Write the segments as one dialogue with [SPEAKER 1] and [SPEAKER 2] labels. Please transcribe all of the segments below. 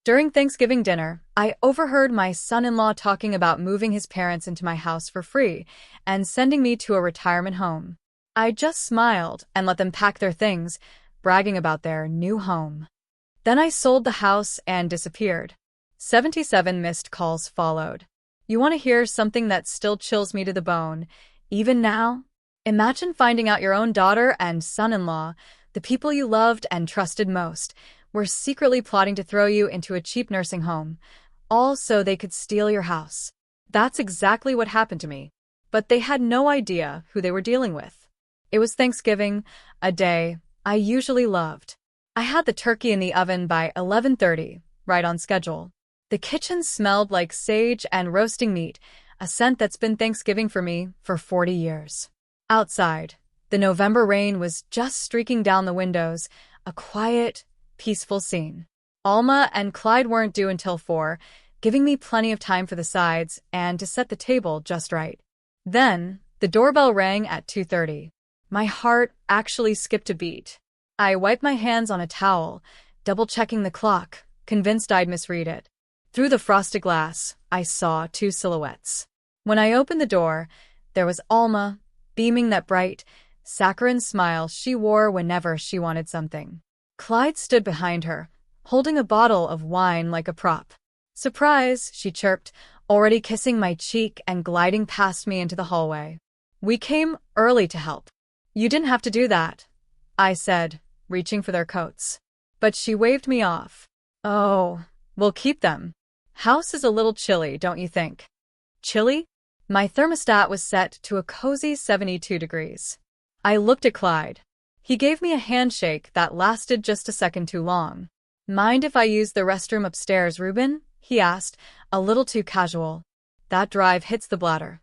[SPEAKER 1] During Thanksgiving dinner, I overheard my son-in-law talking about moving his parents into my house for free and sending me to a retirement home. I just smiled and let them pack their things, bragging about their new home. Then I sold the house and disappeared. 77 missed calls followed. You want to hear something that still chills me to the bone, even now? Imagine finding out your own daughter and son-in-law, the people you loved and trusted most, were secretly plotting to throw you into a cheap nursing home, all so they could steal your house. That's exactly what happened to me. But they had no idea who they were dealing with. It was Thanksgiving, a day I usually loved. I had the turkey in the oven by 11:30, right on schedule. The kitchen smelled like sage and roasting meat, a scent that's been Thanksgiving for me for 40 years. Outside, the November rain was just streaking down the windows, a quiet, peaceful scene. Alma and Clyde weren't due until 4, giving me plenty of time for the sides and to set the table just right. Then, the doorbell rang at 2:30. My heart actually skipped a beat. I wiped my hands on a towel, double-checking the clock, convinced I'd misread it. Through the frosted glass, I saw 2 silhouettes. When I opened the door, there was Alma, beaming that bright, saccharine smile she wore whenever she wanted something. Clyde stood behind her, holding a bottle of wine like a prop. "Surprise," she chirped, already kissing my cheek and gliding past me into the hallway. "We came early to help." "You didn't have to do that," I said, reaching for their coats. But she waved me off. "Oh, we'll keep them. House is a little chilly, don't you think?" "Chilly?" My thermostat was set to a cozy 72 degrees. I looked at Clyde. He gave me a handshake that lasted just a second too long. "Mind if I use the restroom upstairs, Reuben?" he asked, a little too casual. "That drive hits the bladder."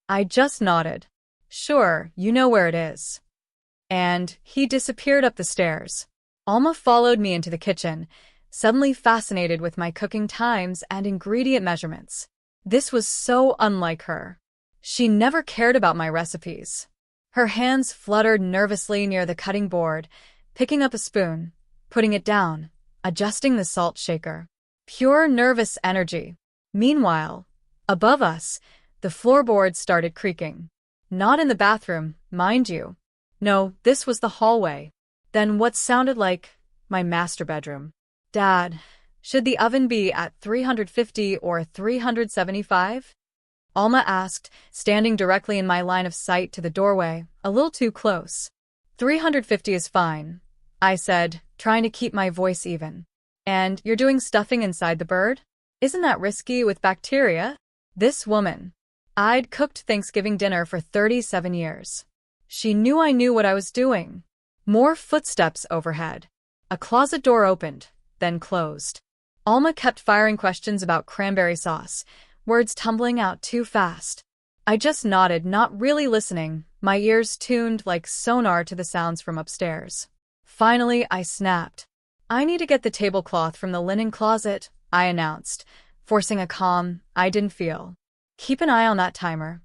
[SPEAKER 1] I just nodded. "Sure, you know where it is." And he disappeared up the stairs. Alma followed me into the kitchen, suddenly fascinated with my cooking times and ingredient measurements. This was so unlike her. She never cared about my recipes. Her hands fluttered nervously near the cutting board, picking up a spoon, putting it down, adjusting the salt shaker. Pure nervous energy. Meanwhile, above us, the floorboards started creaking. Not in the bathroom, mind you. No, this was the hallway. Then what sounded like my master bedroom. "Dad, should the oven be at 350 or 375? Alma asked, standing directly in my line of sight to the doorway, a little too close. 350 is fine, I said, trying to keep my voice even. "And you're doing stuffing inside the bird? Isn't that risky with bacteria?" This woman. I'd cooked Thanksgiving dinner for 37 years. She knew I knew what I was doing. More footsteps overhead. A closet door opened, then closed. Alma kept firing questions about cranberry sauce, words tumbling out too fast. I just nodded, not really listening, my ears tuned like sonar to the sounds from upstairs. Finally, I snapped. "I need to get the tablecloth from the linen closet," I announced, forcing a calm I didn't feel. "Keep an eye on that timer."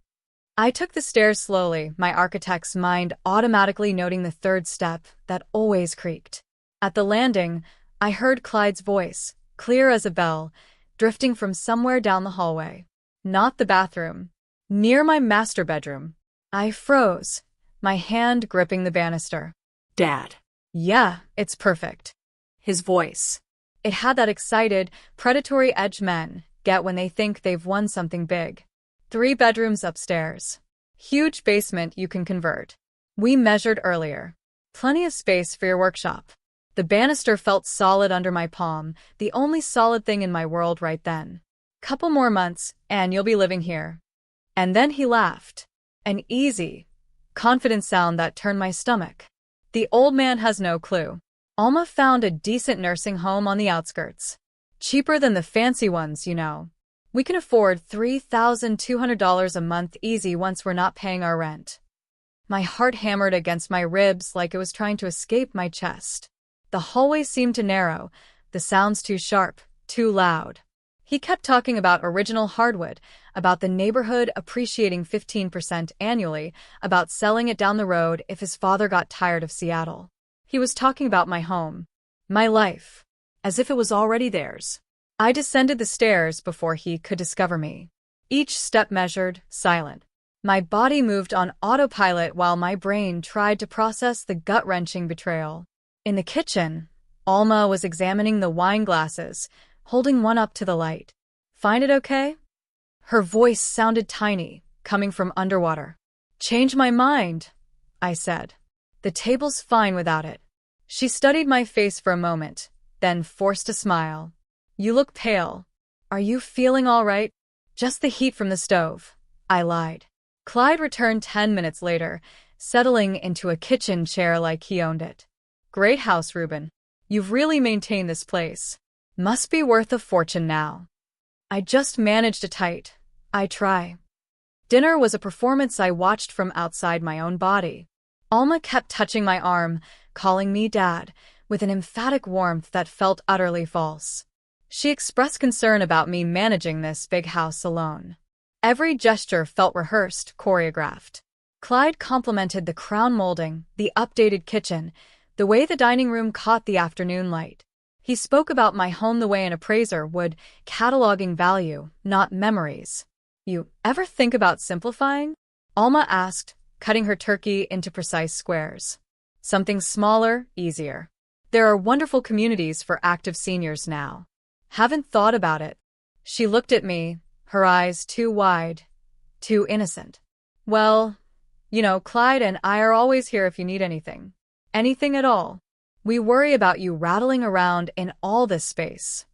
[SPEAKER 1] I took the stairs slowly, my architect's mind automatically noting the third step that always creaked. At the landing, I heard Clyde's voice, clear as a bell, drifting from somewhere down the hallway. Not the bathroom. Near my master bedroom. I froze, my hand gripping the banister.
[SPEAKER 2] "Dad."
[SPEAKER 1] "Yeah, it's perfect." His voice. It had that excited, predatory edge men get when they think they've won something big. 3 bedrooms upstairs. Huge basement you can convert. We measured earlier. Plenty of space for your workshop. The banister felt solid under my palm, the only solid thing in my world right then. "Couple more months, and you'll be living here." And then he laughed. An easy, confident sound that turned my stomach. The old man has no clue. Alma found a decent nursing home on the outskirts. Cheaper than the fancy ones, you know. We can afford $3,200 a month easy once we're not paying our rent. My heart hammered against my ribs like it was trying to escape my chest. The hallway seemed to narrow, the sounds too sharp, too loud. He kept talking about original hardwood, about the neighborhood appreciating 15% annually, about selling it down the road if his father got tired of Seattle. He was talking about my home, my life. as if it was already theirs. I descended the stairs before he could discover me. Each step measured, silent. My body moved on autopilot while my brain tried to process the gut-wrenching betrayal. In the kitchen, Alma was examining the wine glasses, holding one up to the light. "Find it okay?" Her voice sounded tiny, coming from underwater. "Change my mind," I said. "The table's fine without it." She studied my face for a moment, then forced a smile. "You look pale. Are you feeling all right?" "Just the heat from the stove," I lied. Clyde returned 10 minutes later, settling into a kitchen chair like he owned it. "Great house, Reuben. You've really maintained this place. Must be worth a fortune now." "I just managed I try." Dinner was a performance I watched from outside my own body. Alma kept touching my arm, calling me Dad, with an emphatic warmth that felt utterly false. She expressed concern about me managing this big house alone. Every gesture felt rehearsed, choreographed. Clyde complimented the crown molding, the updated kitchen, the way the dining room caught the afternoon light. He spoke about my home the way an appraiser would, cataloging value, not memories. "You ever think about simplifying?" Alma asked, cutting her turkey into precise squares. "Something smaller, easier. There are wonderful communities for active seniors now." "Haven't thought about it." She looked at me, her eyes too wide, too innocent. "Well, Clyde and I are always here if you need anything. Anything at all. We worry about you rattling around in all this space."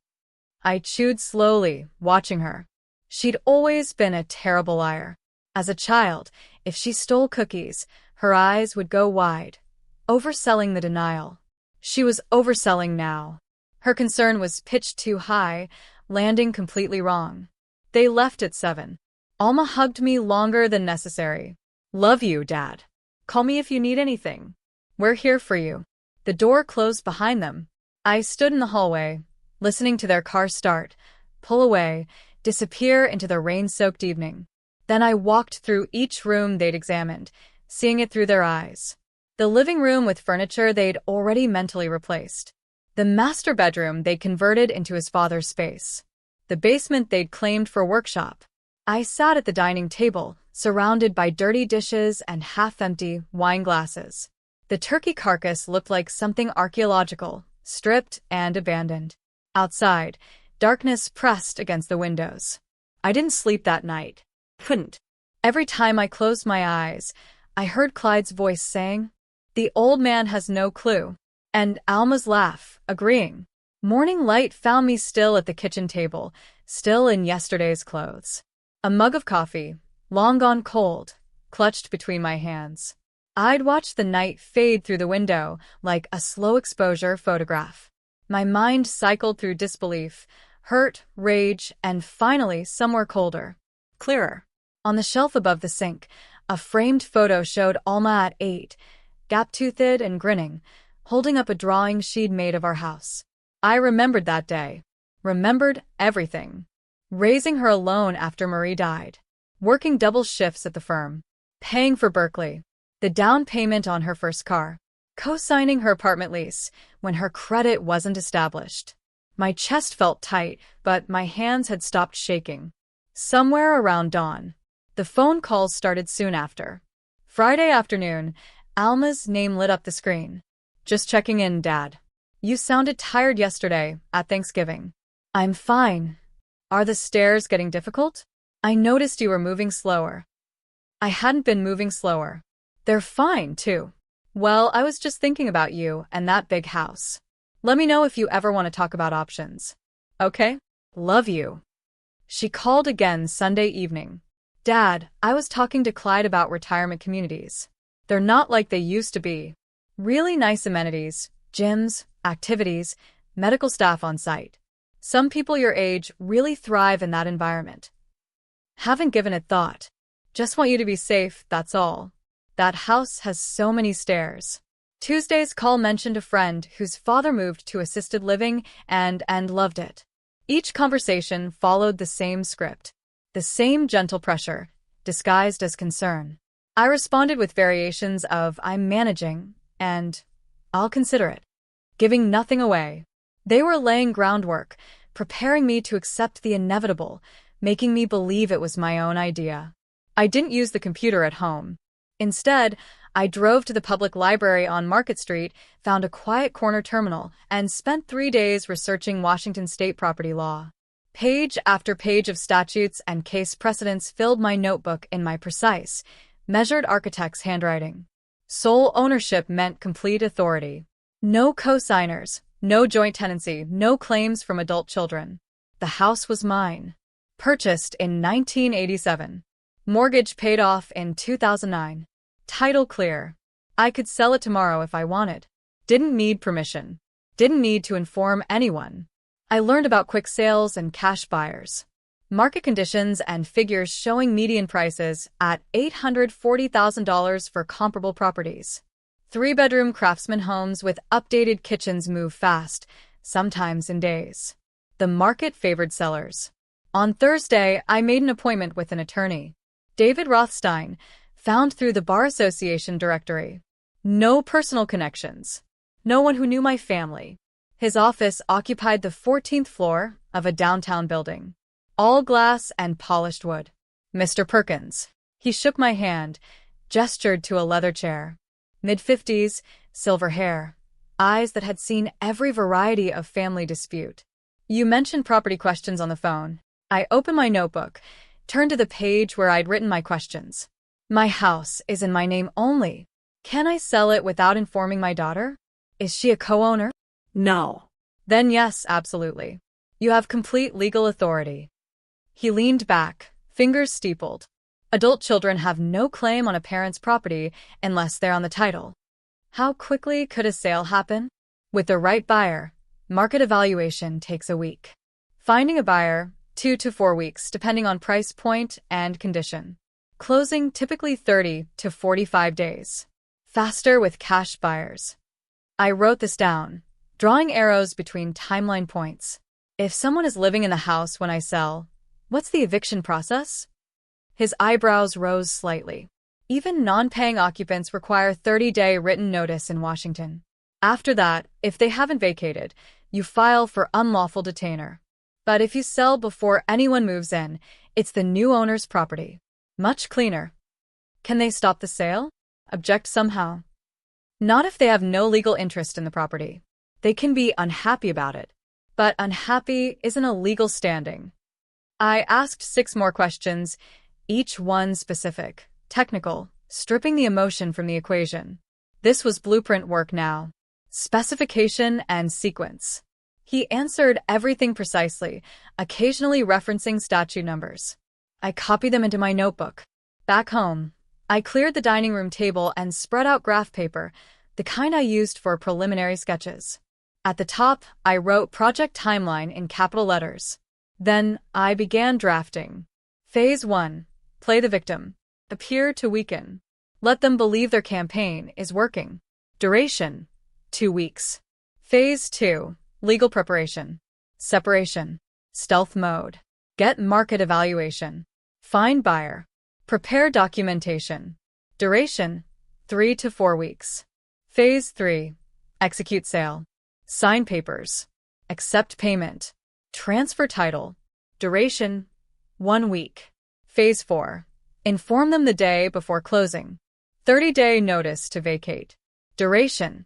[SPEAKER 1] I chewed slowly, watching her. She'd always been a terrible liar. As a child, if she stole cookies, her eyes would go wide, overselling the denial. She was overselling now. Her concern was pitched too high, landing completely wrong. They left at 7. Alma hugged me longer than necessary. "Love you, Dad. Call me if you need anything. We're here for you." The door closed behind them. I stood in the hallway, listening to their car start, pull away, disappear into the rain-soaked evening. Then I walked through each room they'd examined, seeing it through their eyes. The living room with furniture they'd already mentally replaced. The master bedroom they'd converted into his father's space. The basement they'd claimed for a workshop. I sat at the dining table, surrounded by dirty dishes and half-empty wine glasses. The turkey carcass looked like something archaeological, stripped and abandoned. Outside, darkness pressed against the windows. I didn't sleep that night. Couldn't. Every time I closed my eyes, I heard Clyde's voice saying, "The old man has no clue," and Alma's laugh, agreeing. Morning light found me still at the kitchen table, still in yesterday's clothes. A mug of coffee, long gone cold, clutched between my hands. I'd watched the night fade through the window like a slow-exposure photograph. My mind cycled through disbelief, hurt, rage, and finally somewhere colder, clearer. On the shelf above the sink, a framed photo showed Alma at 8, gap-toothed and grinning, holding up a drawing she'd made of our house. I remembered that day. Remembered everything. Raising her alone after Marie died. Working double shifts at the firm. Paying for Berkeley. The down payment on her first car. Co-signing her apartment lease when her credit wasn't established. My chest felt tight, but my hands had stopped shaking. Somewhere around dawn. The phone calls started soon after. Friday afternoon, Alma's name lit up the screen. "Just checking in, Dad. You sounded tired yesterday, at Thanksgiving." "I'm fine. Are the stairs getting difficult? I noticed you were moving slower." I hadn't been moving slower. "They're fine, too." "Well, I was just thinking about you and that big house. Let me know if you ever want to talk about options." "Okay. Love you." She called again Sunday evening. "Dad, I was talking to Clyde about retirement communities. They're not like they used to be. Really nice amenities, gyms, activities, medical staff on site. Some people your age really thrive in that environment." "Haven't given it thought. Just want you to be safe, that's all. That house has so many stairs." Tuesday's call mentioned a friend whose father moved to assisted living and loved it. Each conversation followed the same script. The same gentle pressure, disguised as concern. I responded with variations of "I'm managing" and "I'll consider it," giving nothing away. They were laying groundwork, preparing me to accept the inevitable, making me believe it was my own idea. I didn't use the computer at home. Instead, I drove to the public library on Market Street, found a quiet corner terminal, and spent 3 days researching Washington state property law. Page after page of statutes and case precedents filled my notebook in my precise, measured architect's handwriting. Sole ownership meant complete authority. No co-signers, no joint tenancy, no claims from adult children. The house was mine. Purchased in 1987. Mortgage paid off in 2009. Title clear. I could sell it tomorrow if I wanted. Didn't need permission. Didn't need to inform anyone. I learned about quick sales and cash buyers. Market conditions and figures showing median prices at $840,000 for comparable properties. 3-bedroom craftsman homes with updated kitchens move fast, sometimes in days. The market favored sellers. On Thursday, I made an appointment with an attorney. David Rothstein, found through the Bar Association directory. No personal connections. No one who knew my family. His office occupied the 14th floor of a downtown building. All glass and polished wood. Mr. Perkins. He shook my hand, gestured to a leather chair. Mid-50s, silver hair. Eyes that had seen every variety of family dispute. You mentioned property questions on the phone. I opened my notebook, turned to the page where I'd written my questions. My house is in my name only. Can I sell it without informing my daughter? Is she a co-owner?
[SPEAKER 2] No.
[SPEAKER 1] Then yes, absolutely. You have complete legal authority. He leaned back, fingers steepled. Adult children have no claim on a parent's property unless they're on the title. How quickly could a sale happen? With the right buyer, market evaluation takes a week. Finding a buyer, 2 to 4 weeks, depending on price point and condition. Closing typically 30 to 45 days. Faster with cash buyers. I wrote this down, drawing arrows between timeline points. If someone is living in the house when I sell, what's the eviction process? His eyebrows rose slightly. Even non-paying occupants require 30-day written notice in Washington. After that, if they haven't vacated, you file for unlawful detainer. But if you sell before anyone moves in, it's the new owner's property. Much cleaner. Can they stop the sale? Object somehow? Not if they have no legal interest in the property. They can be unhappy about it. But unhappy isn't a legal standing. I asked 6 more questions, each one specific, technical, stripping the emotion from the equation. This was blueprint work now. Specification and sequence. He answered everything precisely, occasionally referencing statute numbers. I copied them into my notebook. Back home, I cleared the dining room table and spread out graph paper, the kind I used for preliminary sketches. At the top, I wrote project timeline in capital letters. Then, I began drafting. Phase 1. Play the victim. Appear to weaken. Let them believe their campaign is working. Duration. 2 weeks. Phase 2. Legal preparation. Separation. Stealth mode. Get market evaluation. Find buyer. Prepare documentation. Duration. 3 to 4 weeks. Phase 3. Execute sale. Sign papers. Accept payment. Transfer title. Duration. 1 week. Phase 4. Inform them the day before closing. 30-day notice to vacate. Duration.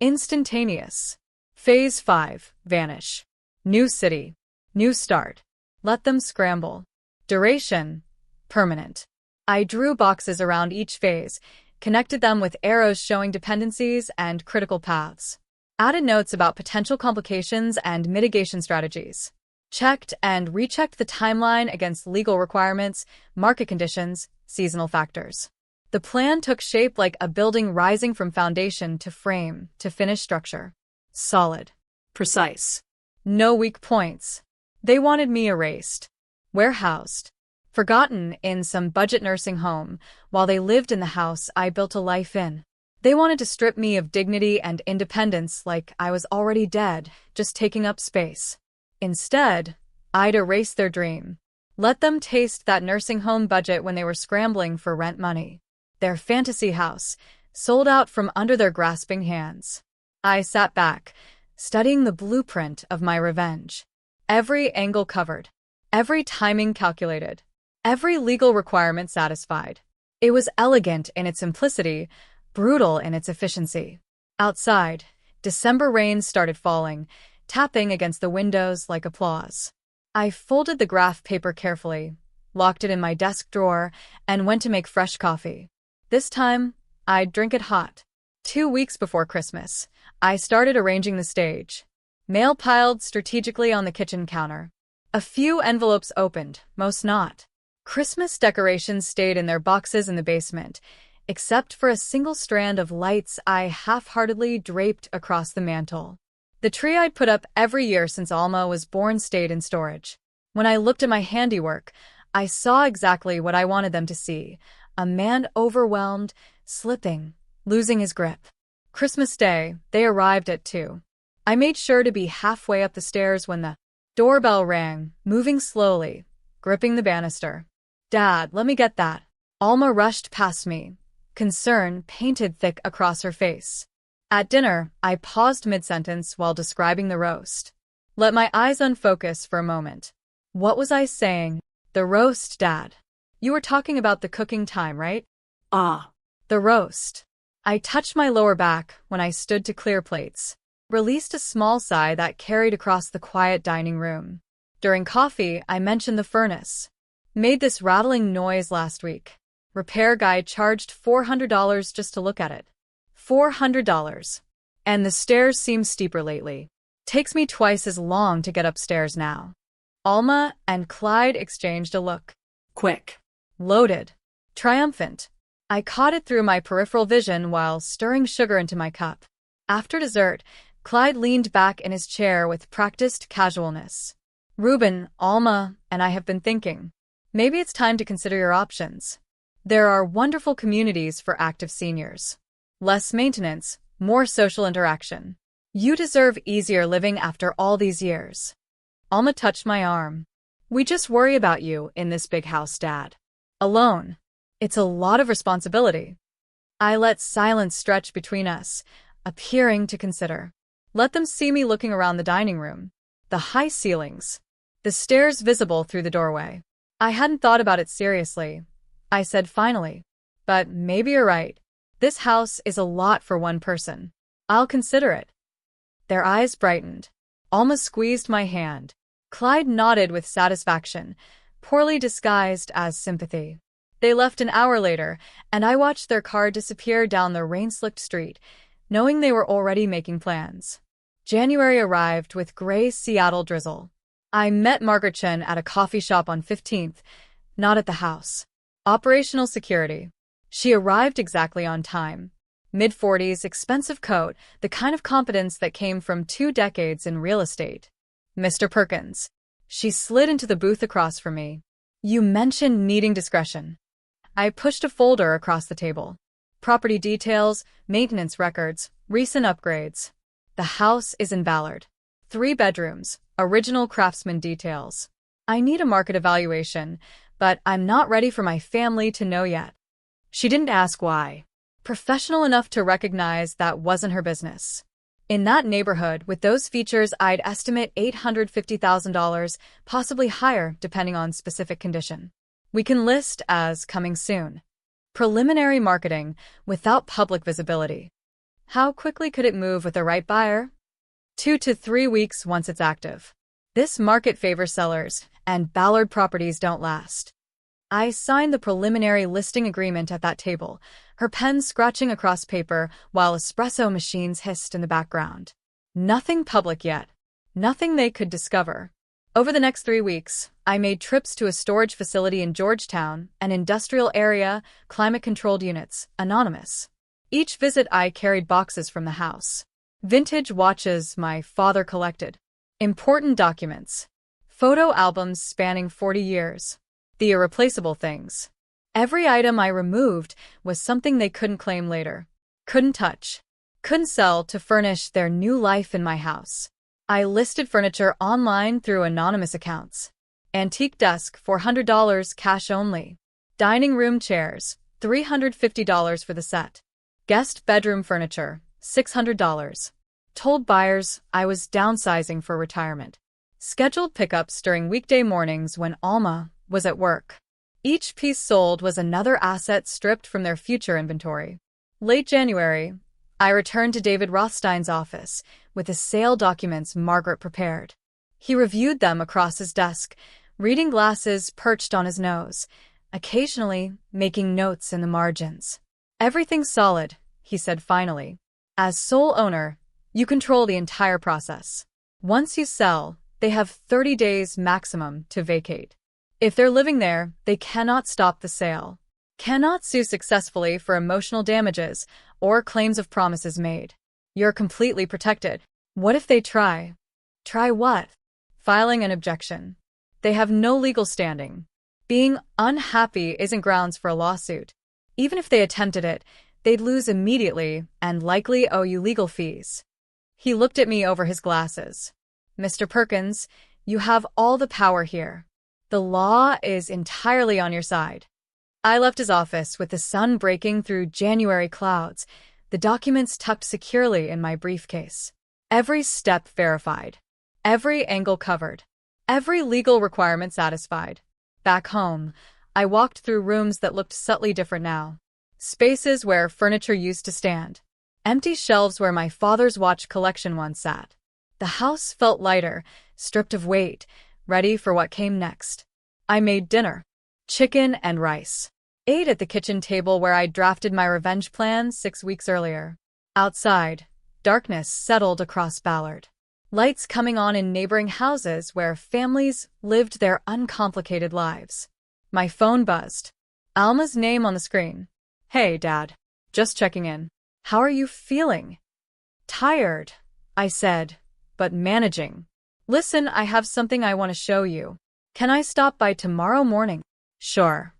[SPEAKER 1] Instantaneous. Phase 5. Vanish. New city. New start. Let them scramble. Duration. Permanent. I drew boxes around each phase, connected them with arrows showing dependencies and critical paths. Added notes about potential complications and mitigation strategies. Checked and rechecked the timeline against legal requirements, market conditions, seasonal factors. The plan took shape like a building rising from foundation to frame to finished structure. Solid.
[SPEAKER 2] Precise.
[SPEAKER 1] No weak points. They wanted me erased. Warehoused. Forgotten in some budget nursing home, while they lived in the house I built a life in. They wanted to strip me of dignity and independence like I was already dead, just taking up space. Instead, I'd erase their dream. Let them taste that nursing home budget when they were scrambling for rent money. Their fantasy house, sold out from under their grasping hands. I sat back, studying the blueprint of my revenge. Every angle covered, every timing calculated, every legal requirement satisfied. It was elegant in its simplicity, brutal in its efficiency. Outside, December rain started falling, tapping against the windows like applause. I folded the graph paper carefully, locked it in my desk drawer, and went to make fresh coffee. This time, I'd drink it hot. 2 weeks before Christmas, I started arranging the stage. Mail piled strategically on the kitchen counter. A few envelopes opened, most not. Christmas decorations stayed in their boxes in the basement, except for a single strand of lights I half-heartedly draped across the mantel. The tree I'd put up every year since Alma was born stayed in storage. When I looked at my handiwork, I saw exactly what I wanted them to see: a man overwhelmed, slipping, losing his grip. Christmas Day, they arrived at 2. I made sure to be halfway up the stairs when the doorbell rang, moving slowly, gripping the banister. "Dad, let me get that." Alma rushed past me, concern painted thick across her face. At dinner, I paused mid-sentence while describing the roast. Let my eyes unfocus for a moment. What was I saying? The roast, Dad. You were talking about the cooking time, right?
[SPEAKER 2] Ah.
[SPEAKER 1] The roast. I touched my lower back when I stood to clear plates, released a small sigh that carried across the quiet dining room. During coffee, I mentioned the furnace. Made this rattling noise last week. Repair guy charged $400 just to look at it. $400. And the stairs seem steeper lately. Takes me twice as long to get upstairs now. Alma and Clyde exchanged a look.
[SPEAKER 2] Quick.
[SPEAKER 1] Loaded. Triumphant. I caught it through my peripheral vision while stirring sugar into my cup. After dessert, Clyde leaned back in his chair with practiced casualness. Reuben, Alma, and I have been thinking. Maybe it's time to consider your options. There are wonderful communities for active seniors. Less maintenance, more social interaction. You deserve easier living after all these years. Alma touched my arm. We just worry about you in this big house, Dad. Alone. It's a lot of responsibility. I let silence stretch between us, appearing to consider. Let them see me looking around the dining room. The high ceilings. The stairs visible through the doorway. I hadn't thought about it seriously. I said finally. But maybe you're right. This house is a lot for one person. I'll consider it. Their eyes brightened. Alma squeezed my hand. Clyde nodded with satisfaction, poorly disguised as sympathy. They left an hour later, and I watched their car disappear down the rain-slicked street, knowing they were already making plans. January arrived with gray Seattle drizzle. I met Margaret Chen at a coffee shop on 15th, not at the house. Operational security. She arrived exactly on time. Mid-40s, expensive coat, the kind of competence that came from 2 decades in real estate. Mr. Perkins. She slid into the booth across from me. You mentioned needing discretion. I pushed a folder across the table. Property details, maintenance records, recent upgrades. The house is in Ballard. 3 bedrooms, original craftsman details. I need a market evaluation, but I'm not ready for my family to know yet. She didn't ask why. Professional enough to recognize that wasn't her business. In that neighborhood, with those features, I'd estimate $850,000, possibly higher depending on specific condition. We can list as coming soon. Preliminary marketing without public visibility. How quickly could it move with the right buyer? 2 to 3 weeks once it's active. This market favors sellers, and Ballard properties don't last. I signed the preliminary listing agreement at that table, her pen scratching across paper while espresso machines hissed in the background. Nothing public yet. Nothing they could discover. Over the next 3 weeks, I made trips to a storage facility in Georgetown, an industrial area, climate-controlled units, anonymous. Each visit I carried boxes from the house. Vintage watches my father collected. Important documents. Photo albums spanning 40 years. The irreplaceable things. Every item I removed was something they couldn't claim later. Couldn't touch. Couldn't sell to furnish their new life in my house. I listed furniture online through anonymous accounts. Antique desk, $400 cash only. Dining room chairs, $350 for the set. Guest bedroom furniture, $600. Told buyers I was downsizing for retirement. Scheduled pickups during weekday mornings when Alma was at work. Each piece sold was another asset stripped from their future inventory. Late January, I returned to David Rothstein's office with the sale documents Margaret prepared. He reviewed them across his desk, reading glasses perched on his nose, occasionally making notes in the margins. "Everything's solid," he said finally. "As sole owner, you control the entire process. Once you sell, they have 30 days maximum to vacate. If they're living there, they cannot stop the sale, cannot sue successfully for emotional damages or claims of promises made. You're completely protected. What if they try? Try what? Filing an objection. They have no legal standing. Being unhappy isn't grounds for a lawsuit. Even if they attempted it, they'd lose immediately and likely owe you legal fees." He looked at me over his glasses. "Mr. Perkins, you have all the power here. The law is entirely on your side." I left his office with the sun breaking through January clouds, the documents tucked securely in my briefcase. Every step verified. Every angle covered. Every legal requirement satisfied. Back home, I walked through rooms that looked subtly different now. Spaces where furniture used to stand. Empty shelves where my father's watch collection once sat. The house felt lighter, stripped of weight, ready for what came next. I made dinner. Chicken and rice. Ate at the kitchen table where I'd drafted my revenge plan 6 weeks earlier. Outside, darkness settled across Ballard. Lights coming on in neighboring houses where families lived their uncomplicated lives. My phone buzzed. Alma's name on the screen. "Hey, Dad. Just checking in. How are you feeling?" "Tired," I said, "but managing." "Listen, I have something I want to show you. Can I stop by tomorrow morning?" "Sure."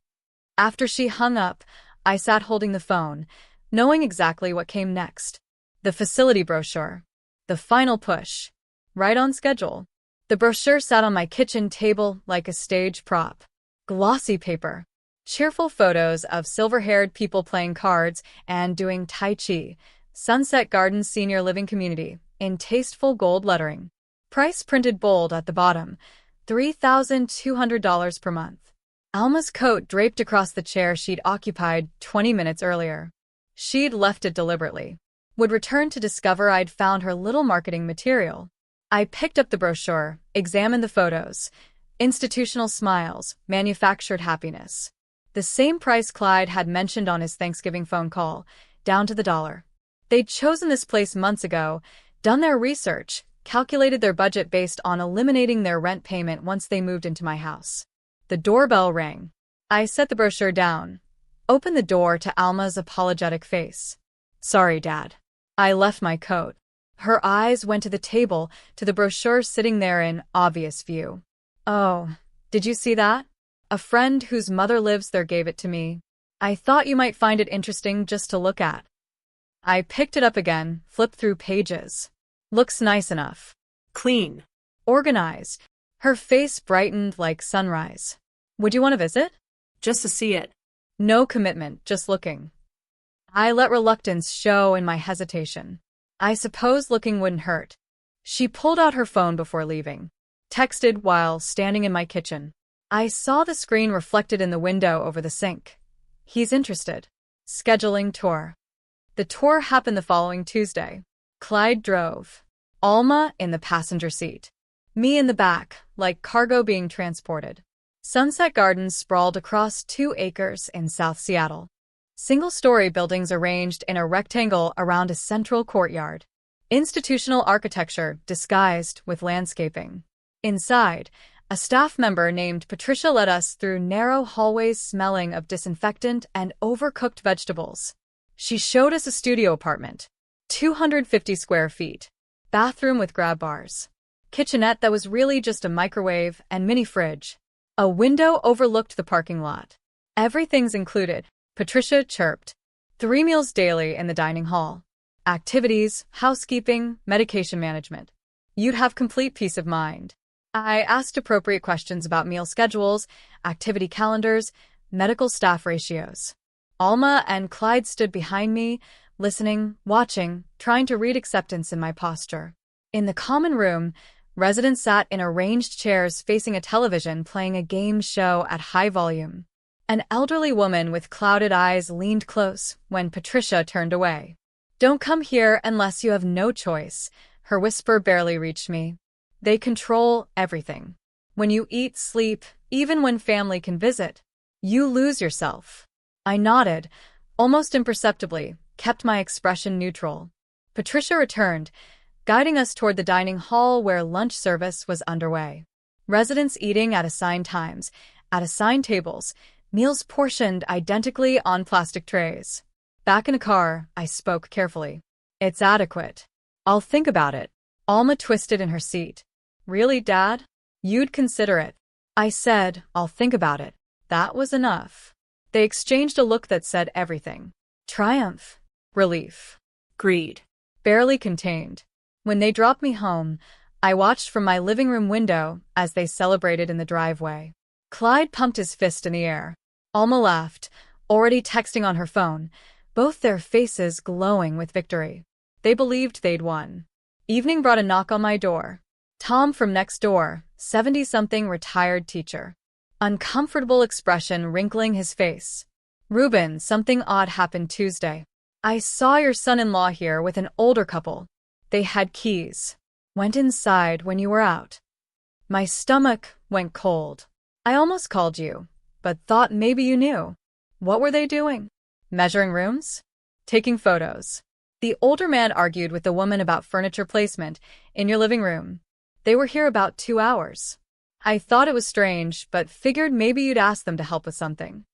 [SPEAKER 1] After she hung up, I sat holding the phone, knowing exactly what came next. The facility brochure. The final push. Right on schedule. The brochure sat on my kitchen table like a stage prop. Glossy paper. Cheerful photos of silver-haired people playing cards and doing Tai Chi. Sunset Gardens Senior Living Community, in tasteful gold lettering. Price printed bold at the bottom, $3,200 per month. Alma's coat draped across the chair she'd occupied 20 minutes earlier. She'd left it deliberately. Would return to discover I'd found her little marketing material. I picked up the brochure, examined the photos. Institutional smiles, manufactured happiness. The same price Clyde had mentioned on his Thanksgiving phone call, down to the dollar. They'd chosen this place months ago, done their research, calculated their budget based on eliminating their rent payment once they moved into my house. The doorbell rang. I set the brochure down, opened the door to Alma's apologetic face. "Sorry, Dad. I left my coat." Her eyes went to the table, to the brochure sitting there in obvious view. "Oh, did you see that? A friend whose mother lives there gave it to me. I thought you might find it interesting just to look at." I picked it up again, flipped through pages. "Looks nice enough.
[SPEAKER 2] Clean.
[SPEAKER 1] Organized." Her face brightened like sunrise. "Would you want to visit?"
[SPEAKER 2] Just to see it.
[SPEAKER 1] No commitment, just looking. I let reluctance show in my hesitation. I suppose looking wouldn't hurt. She pulled out her phone before leaving. Texted while standing in my kitchen. I saw the screen reflected in the window over the sink. "He's interested. Scheduling tour." The tour happened the following Tuesday. Clyde drove. Alma in the passenger seat. Me in the back, like cargo being transported. Sunset Gardens sprawled across 2 acres in South Seattle. Single-story buildings arranged in a rectangle around a central courtyard. Institutional architecture disguised with landscaping. Inside, a staff member named Patricia led us through narrow hallways smelling of disinfectant and overcooked vegetables. She showed us a studio apartment, 250 square feet, bathroom with grab bars, kitchenette that was really just a microwave and mini fridge. A window overlooked the parking lot. "Everything's included," Patricia chirped. 3 meals daily in the dining hall. Activities, housekeeping, medication management. You'd have complete peace of mind. I asked appropriate questions about meal schedules, activity calendars, medical staff ratios. Alma and Clyde stood behind me, listening, watching, trying to read acceptance in my posture. In the common room, residents sat in arranged chairs facing a television playing a game show at high volume. An elderly woman with clouded eyes leaned close when Patricia turned away. "Don't come here unless you have no choice," her whisper barely reached me. "They control everything. When you eat, sleep, even when family can visit, you lose yourself." I nodded, almost imperceptibly, kept my expression neutral. Patricia returned, guiding us toward the dining hall where lunch service was underway. Residents eating at assigned times, at assigned tables, meals portioned identically on plastic trays. Back in a car, I spoke carefully. "It's adequate. I'll think about it." Alma twisted in her seat. "Really, Dad? You'd consider it?" I said, "I'll think about it." That was enough. They exchanged a look that said everything. Triumph. Relief.
[SPEAKER 2] Greed.
[SPEAKER 1] Barely contained. When they dropped me home, I watched from my living room window as they celebrated in the driveway. Clyde pumped his fist in the air. Alma laughed, already texting on her phone, both their faces glowing with victory. They believed they'd won. Evening brought a knock on my door. Tom from next door, 70-something retired teacher. Uncomfortable expression wrinkling his face. "Ruben, something odd happened Tuesday. I saw your son-in-law here with an older couple. They had keys. Went inside when you were out." My stomach went cold. "I almost called you, but thought maybe you knew." "What were they doing?" "Measuring rooms? Taking photos." The older man argued with the woman about furniture placement in your living room. "They were here about 2 hours. I thought it was strange, but figured maybe you'd ask them to help with something."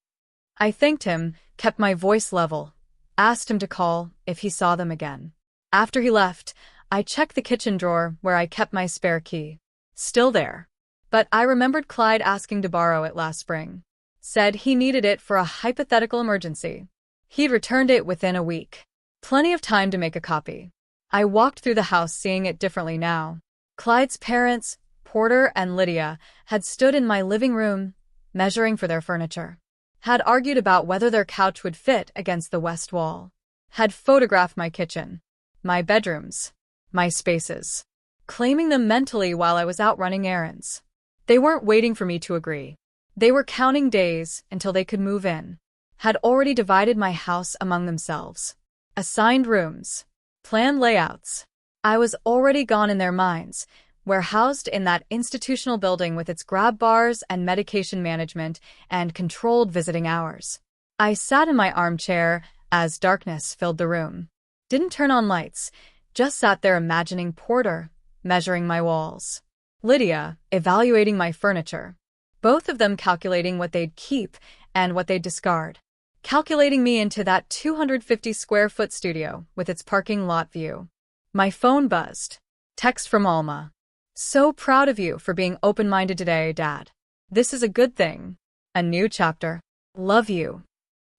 [SPEAKER 1] I thanked him, kept my voice level, asked him to call if he saw them again. After he left, I checked the kitchen drawer where I kept my spare key. Still there. But I remembered Clyde asking to borrow it last spring. Said he needed it for a hypothetical emergency. He'd returned it within a week. Plenty of time to make a copy. I walked through the house seeing it differently now. Clyde's parents, Porter and Lydia, had stood in my living room, measuring for their furniture. Had argued about whether their couch would fit against the west wall. Had photographed my kitchen, my bedrooms, my spaces, claiming them mentally while I was out running errands. They weren't waiting for me to agree. They were counting days until they could move in. Had already divided my house among themselves. Assigned rooms. Planned layouts. I was already gone in their minds, warehoused in that institutional building with its grab bars and medication management and controlled visiting hours. I sat in my armchair as darkness filled the room. Didn't turn on lights, just sat there imagining Porter, measuring my walls. Lydia, evaluating my furniture. Both of them calculating what they'd keep and what they'd discard. Calculating me into that 250-square-foot studio with its parking lot view. My phone buzzed. Text from Alma. "So proud of you for being open-minded today, Dad. This is a good thing. A new chapter. Love you."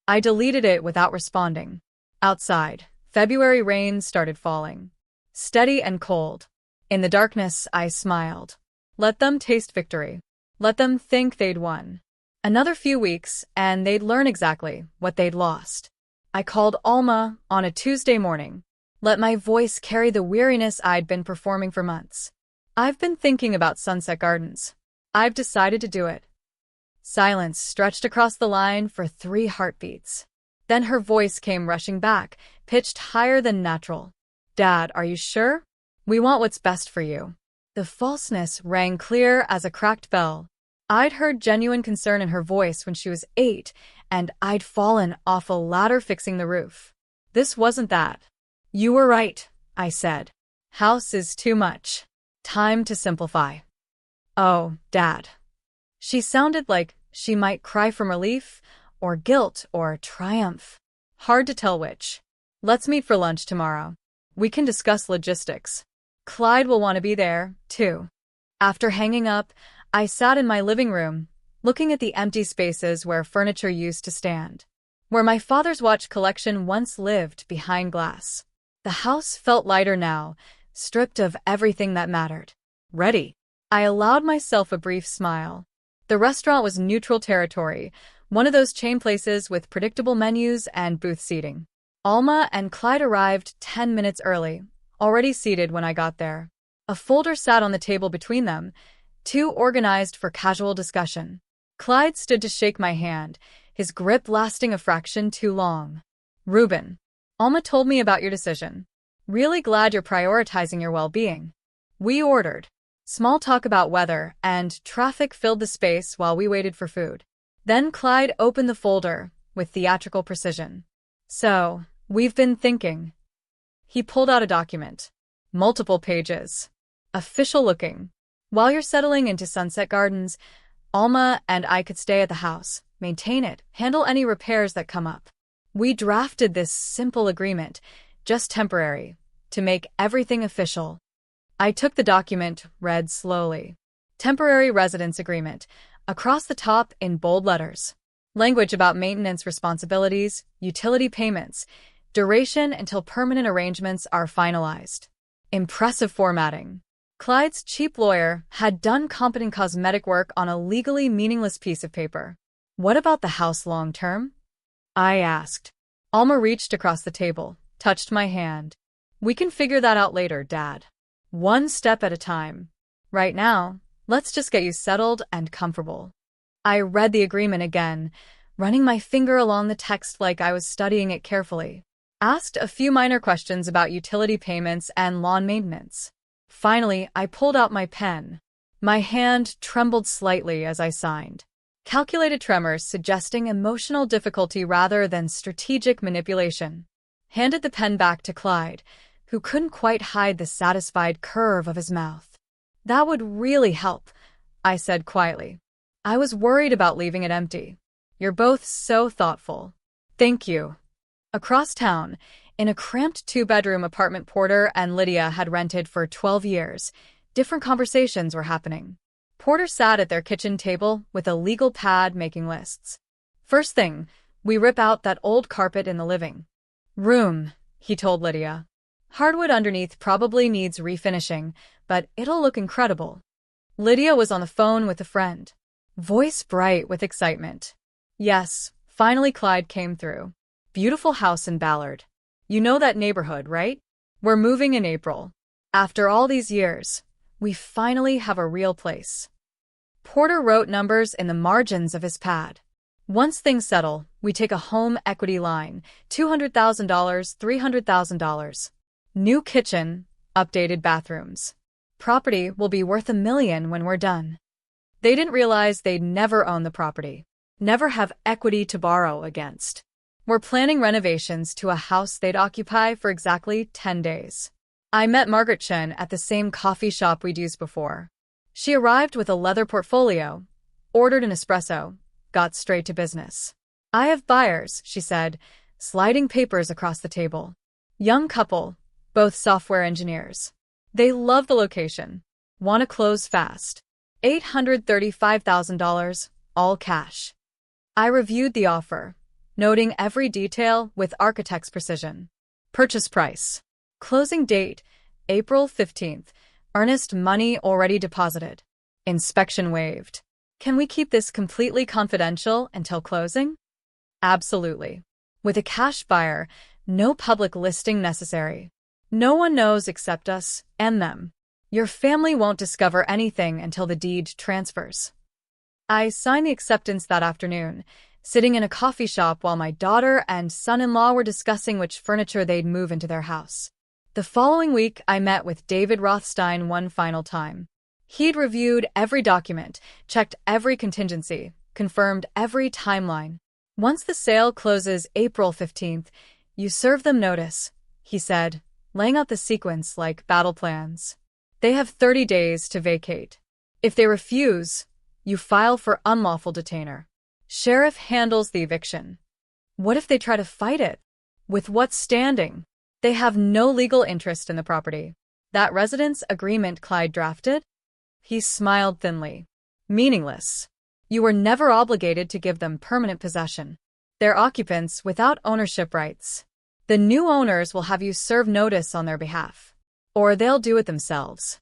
[SPEAKER 1] I deleted it without responding. Outside, February rain started falling. Steady and cold. In the darkness, I smiled. Let them taste victory. Let them think they'd won. Another few weeks, and they'd learn exactly what they'd lost. I called Alma on a Tuesday morning. Let my voice carry the weariness I'd been performing for months. "I've been thinking about Sunset Gardens. I've decided to do it." Silence stretched across the line for 3 heartbeats. Then her voice came rushing back, pitched higher than natural. "Dad, are you sure? We want what's best for you." The falseness rang clear as a cracked bell. I'd heard genuine concern in her voice when she was 8, and I'd fallen off a ladder fixing the roof. This wasn't that. "You were right," I said. "House is too much. Time to simplify." "Oh, Dad." She sounded like she might cry from relief, or guilt, or triumph. Hard to tell which. "Let's meet for lunch tomorrow. We can discuss logistics. Clyde will want to be there, too." After hanging up, I sat in my living room, looking at the empty spaces where furniture used to stand. Where my father's watch collection once lived behind glass. The house felt lighter now, stripped of everything that mattered. Ready. I allowed myself a brief smile. The restaurant was neutral territory, one of those chain places with predictable menus and booth seating. Alma and Clyde arrived 10 minutes early, already seated when I got there. A folder sat on the table between them, too organized for casual discussion. Clyde stood to shake my hand, his grip lasting a fraction too long. "Reuben, Alma told me about your decision. Really glad you're prioritizing your well-being." We ordered. Small talk about weather and traffic filled the space while we waited for food. Then Clyde opened the folder with theatrical precision. "So, we've been thinking." He pulled out a document. Multiple pages. Official looking. "While you're settling into Sunset Gardens, Alma and I could stay at the house, maintain it, handle any repairs that come up. We drafted this simple agreement, just temporary, to make everything official." I took the document, read slowly. Temporary residence agreement, across the top in bold letters. Language about maintenance responsibilities, utility payments, duration until permanent arrangements are finalized. Impressive formatting. Clyde's cheap lawyer had done competent cosmetic work on a legally meaningless piece of paper. "What about the house long term?" I asked. Alma reached across the table, touched my hand. "We can figure that out later, Dad. One step at a time. Right now, let's just get you settled and comfortable." I read the agreement again, running my finger along the text like I was studying it carefully. Asked a few minor questions about utility payments and lawn maintenance. Finally, I pulled out my pen. My hand trembled slightly as I signed. Calculated tremors suggesting emotional difficulty rather than strategic manipulation. Handed the pen back to Clyde, who couldn't quite hide the satisfied curve of his mouth. "That would really help," I said quietly. "I was worried about leaving it empty. You're both so thoughtful." "Thank you." Across town, in a cramped two-bedroom apartment Porter and Lydia had rented for 12 years, different conversations were happening. Porter sat at their kitchen table with a legal pad making lists. "First thing, we rip out that old carpet in the living room," he told Lydia. "Hardwood underneath probably needs refinishing, but it'll look incredible." Lydia was on the phone with a friend, voice bright with excitement. "Yes, finally Clyde came through. Beautiful house in Ballard. You know that neighborhood, right? We're moving in April. After all these years, we finally have a real place." Porter wrote numbers in the margins of his pad. "Once things settle, we take a home equity line, $200,000, $300,000. New kitchen, updated bathrooms. Property will be worth $1 million when we're done." They didn't realize they'd never own the property, never have equity to borrow against. We're planning renovations to a house they'd occupy for exactly 10 days. I met Margaret Chen at the same coffee shop we'd used before. She arrived with a leather portfolio, ordered an espresso, got straight to business. "I have buyers," she said, sliding papers across the table. "Young couple, both software engineers. They love the location. Want to close fast. $835,000, all cash." I reviewed the offer, noting every detail with architect's precision. Purchase price. Closing date, April 15th. Earnest money already deposited. Inspection waived. "Can we keep this completely confidential until closing?" "Absolutely. With a cash buyer, no public listing necessary. No one knows except us and them. Your family won't discover anything until the deed transfers." I signed the acceptance that afternoon, sitting in a coffee shop while my daughter and son-in-law were discussing which furniture they'd move into their house. The following week, I met with David Rothstein one final time. He'd reviewed every document, checked every contingency, confirmed every timeline. "Once the sale closes April 15th, you serve them notice," he said, laying out the sequence like battle plans. "They have 30 days to vacate. If they refuse, you file for unlawful detainer. Sheriff handles the eviction. What if they try to fight it? With what standing? They have no legal interest in the property." "That residence agreement Clyde drafted?" He smiled thinly. "Meaningless. You were never obligated to give them permanent possession. They're occupants without ownership rights. The new owners will have you serve notice on their behalf. Or they'll do it themselves."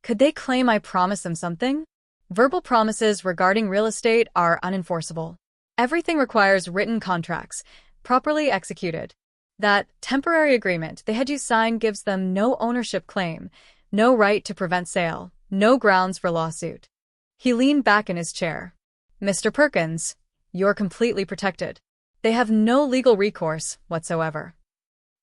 [SPEAKER 1] Could they claim I promised them something? Verbal promises regarding real estate are unenforceable. Everything requires written contracts, properly executed. That temporary agreement they had you sign gives them no ownership claim, no right to prevent sale, no grounds for lawsuit. He leaned back in his chair. Mr. Perkins, you're completely protected. They have no legal recourse whatsoever.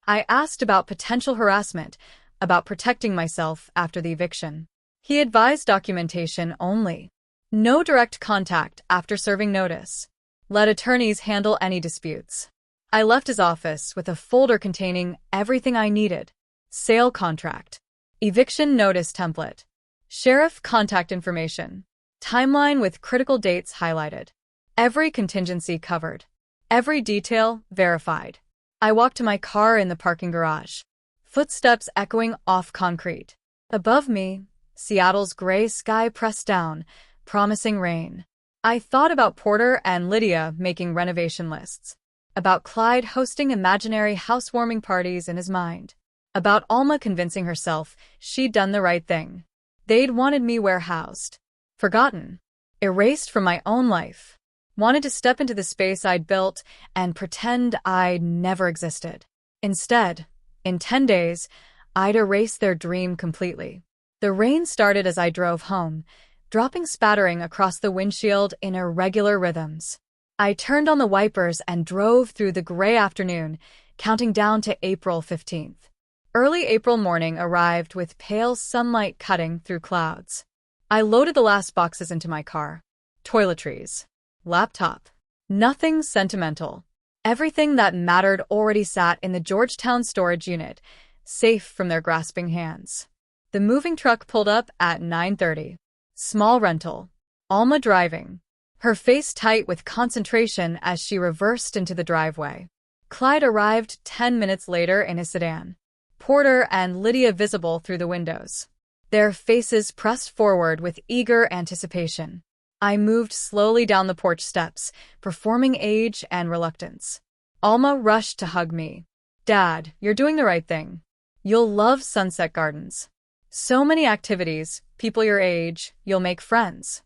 [SPEAKER 1] I asked about potential harassment, about protecting myself after the eviction. He advised documentation only. No direct contact after serving notice. Let attorneys handle any disputes. I left his office with a folder containing everything I needed. Sale contract. Eviction notice template. Sheriff contact information. Timeline with critical dates highlighted. Every contingency covered. Every detail verified. I walked to my car in the parking garage. Footsteps echoing off concrete. Above me, Seattle's gray sky pressed down, promising rain. I thought about Porter and Lydia making renovation lists. About Clyde hosting imaginary housewarming parties in his mind. About Alma convincing herself she'd done the right thing. They'd wanted me warehoused. Forgotten. Erased from my own life. Wanted to step into the space I'd built and pretend I'd never existed. Instead, in 10 days, I'd erase their dream completely. The rain started as I drove home, dropping spattering across the windshield in irregular rhythms. I turned on the wipers and drove through the gray afternoon, counting down to April 15th. Early April morning arrived with pale sunlight cutting through clouds. I loaded the last boxes into my car. Toiletries. Laptop. Nothing sentimental. Everything that mattered already sat in the Georgetown storage unit, safe from their grasping hands. The moving truck pulled up at 9:30. Small rental. Alma driving. Her face tight with concentration as she reversed into the driveway. Clyde arrived 10 minutes later in his sedan. Porter and Lydia visible through the windows. Their faces pressed forward with eager anticipation. I moved slowly down the porch steps, performing age and reluctance. Alma rushed to hug me. Dad, you're doing the right thing. You'll love Sunset Gardens. So many activities, people your age, you'll make friends.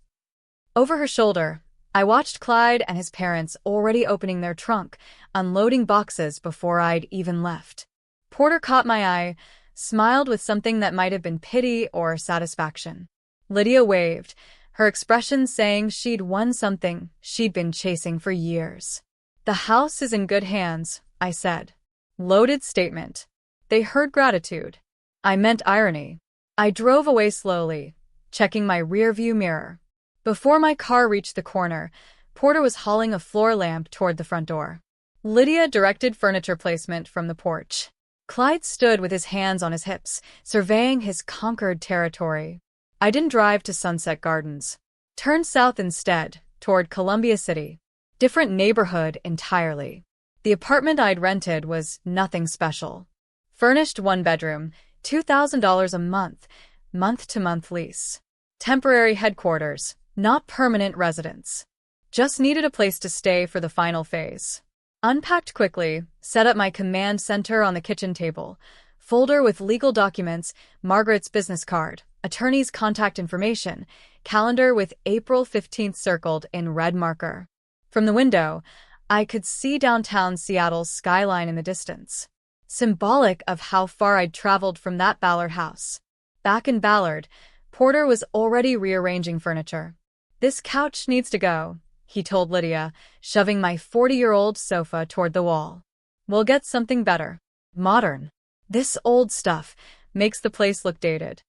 [SPEAKER 1] Over her shoulder, I watched Clyde and his parents already opening their trunk, unloading boxes before I'd even left. Porter caught my eye, smiled with something that might have been pity or satisfaction. Lydia waved, her expression saying she'd won something she'd been chasing for years. The house is in good hands, I said. Loaded statement. They heard gratitude. I meant irony. I drove away slowly, checking my rearview mirror. Before my car reached the corner, Porter was hauling a floor lamp toward the front door. Lydia directed furniture placement from the porch. Clyde stood with his hands on his hips, surveying his conquered territory. I didn't drive to Sunset Gardens. Turned south instead, toward Columbia City. Different neighborhood entirely. The apartment I'd rented was nothing special. Furnished one bedroom, $2,000 a month, month-to-month lease. Temporary headquarters, not permanent residence. Just needed a place to stay for the final phase. Unpacked quickly, set up my command center on the kitchen table. Folder with legal documents, Margaret's business card, attorney's contact information, calendar with April 15th circled in red marker. From the window, I could see downtown Seattle's skyline in the distance. Symbolic of how far I'd traveled from that Ballard house. Back in Ballard, Porter was already rearranging furniture. This couch needs to go, he told Lydia, shoving my 40-year-old sofa toward the wall. We'll get something better. Modern. This old stuff makes the place look dated.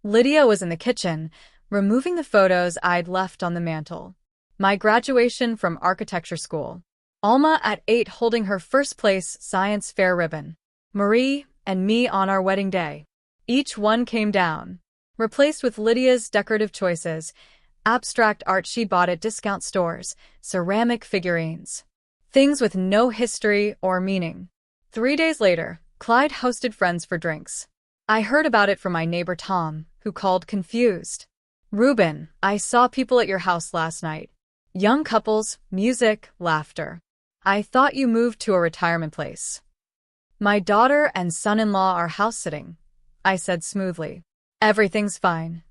[SPEAKER 1] Lydia was in the kitchen, removing the photos I'd left on the mantel. My graduation from architecture school. Alma at 8 holding her first place science fair ribbon. Marie and me on our wedding day. Each one came down. Replaced with Lydia's decorative choices, abstract art she bought at discount stores, ceramic figurines. Things with no history or meaning. 3 days later, Clyde hosted friends for drinks. I heard about it from my neighbor Tom, who called confused. Reuben, I saw people at your house last night. Young couples, music, laughter. I thought you moved to a retirement place. My daughter and son-in-law are house-sitting, I said smoothly. Everything's fine.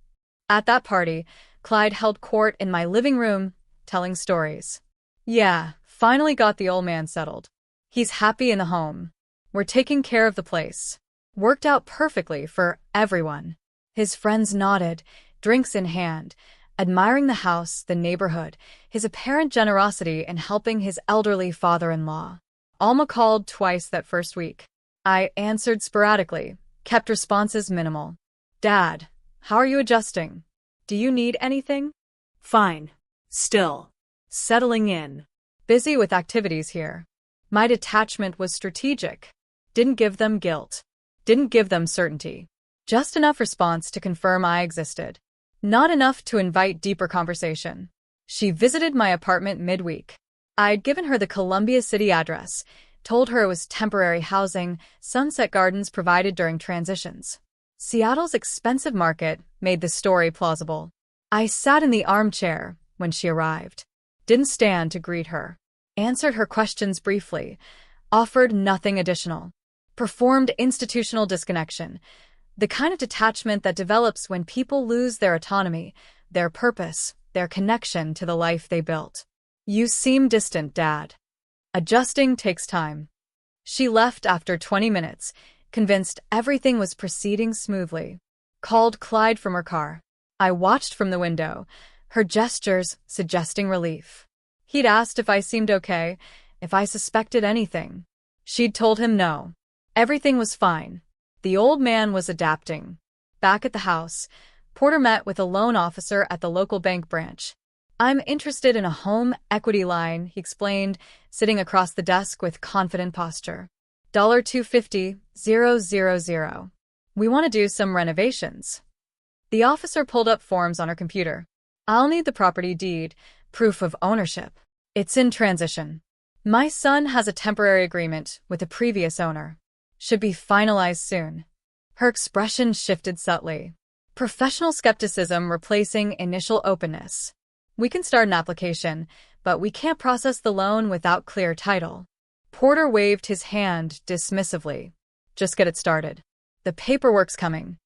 [SPEAKER 1] At that party, Clyde held court in my living room, telling stories. Yeah, finally got the old man settled. He's happy in the home. We're taking care of the place. Worked out perfectly for everyone. His friends nodded, drinks in hand, admiring the house, the neighborhood, his apparent generosity in helping his elderly father-in-law. Alma called twice that first week. I answered sporadically, kept responses minimal. Dad, how are you adjusting? Do you need anything?
[SPEAKER 2] Fine. Still. Settling in.
[SPEAKER 1] Busy with activities here. My detachment was strategic. Didn't give them guilt. Didn't give them certainty. Just enough response to confirm I existed. Not enough to invite deeper conversation. She visited my apartment midweek. I'd given her the Columbia City address, told her it was temporary housing, Sunset Gardens provided during transitions. Seattle's expensive market made the story plausible. I sat in the armchair when she arrived. Didn't stand to greet her. Answered her questions briefly. Offered nothing additional. Performed institutional disconnection. The kind of detachment that develops when people lose their autonomy, their purpose, their connection to the life they built. You seem distant, Dad. Adjusting takes time. She left after 20 minutes, convinced everything was proceeding smoothly. Called Clyde from her car. I watched from the window, her gestures suggesting relief. He'd asked if I seemed okay, if I suspected anything. She'd told him no. Everything was fine. The old man was adapting. Back at the house, Porter met with a loan officer at the local bank branch. I'm interested in a home equity line, he explained, sitting across the desk with confident posture. $250,000. We want to do some renovations. The officer pulled up forms on her computer. I'll need the property deed, proof of ownership. It's in transition. My son has a temporary agreement with the previous owner. Should be finalized soon. Her expression shifted subtly. Professional skepticism replacing initial openness. We can start an application, but we can't process the loan without clear title. Porter waved his hand dismissively. Just get it started. The paperwork's coming.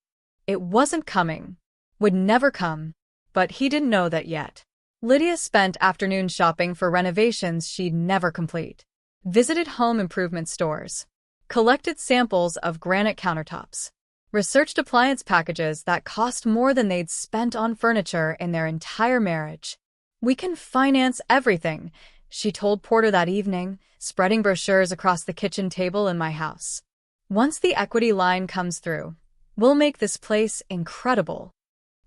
[SPEAKER 1] It wasn't coming. Would never come. But he didn't know that yet. Lydia spent afternoons shopping for renovations she'd never complete. Visited home improvement stores. Collected samples of granite countertops. Researched appliance packages that cost more than they'd spent on furniture in their entire marriage. We can finance everything, she told Porter that evening, spreading brochures across the kitchen table in my house. Once the equity line comes through, we'll make this place incredible.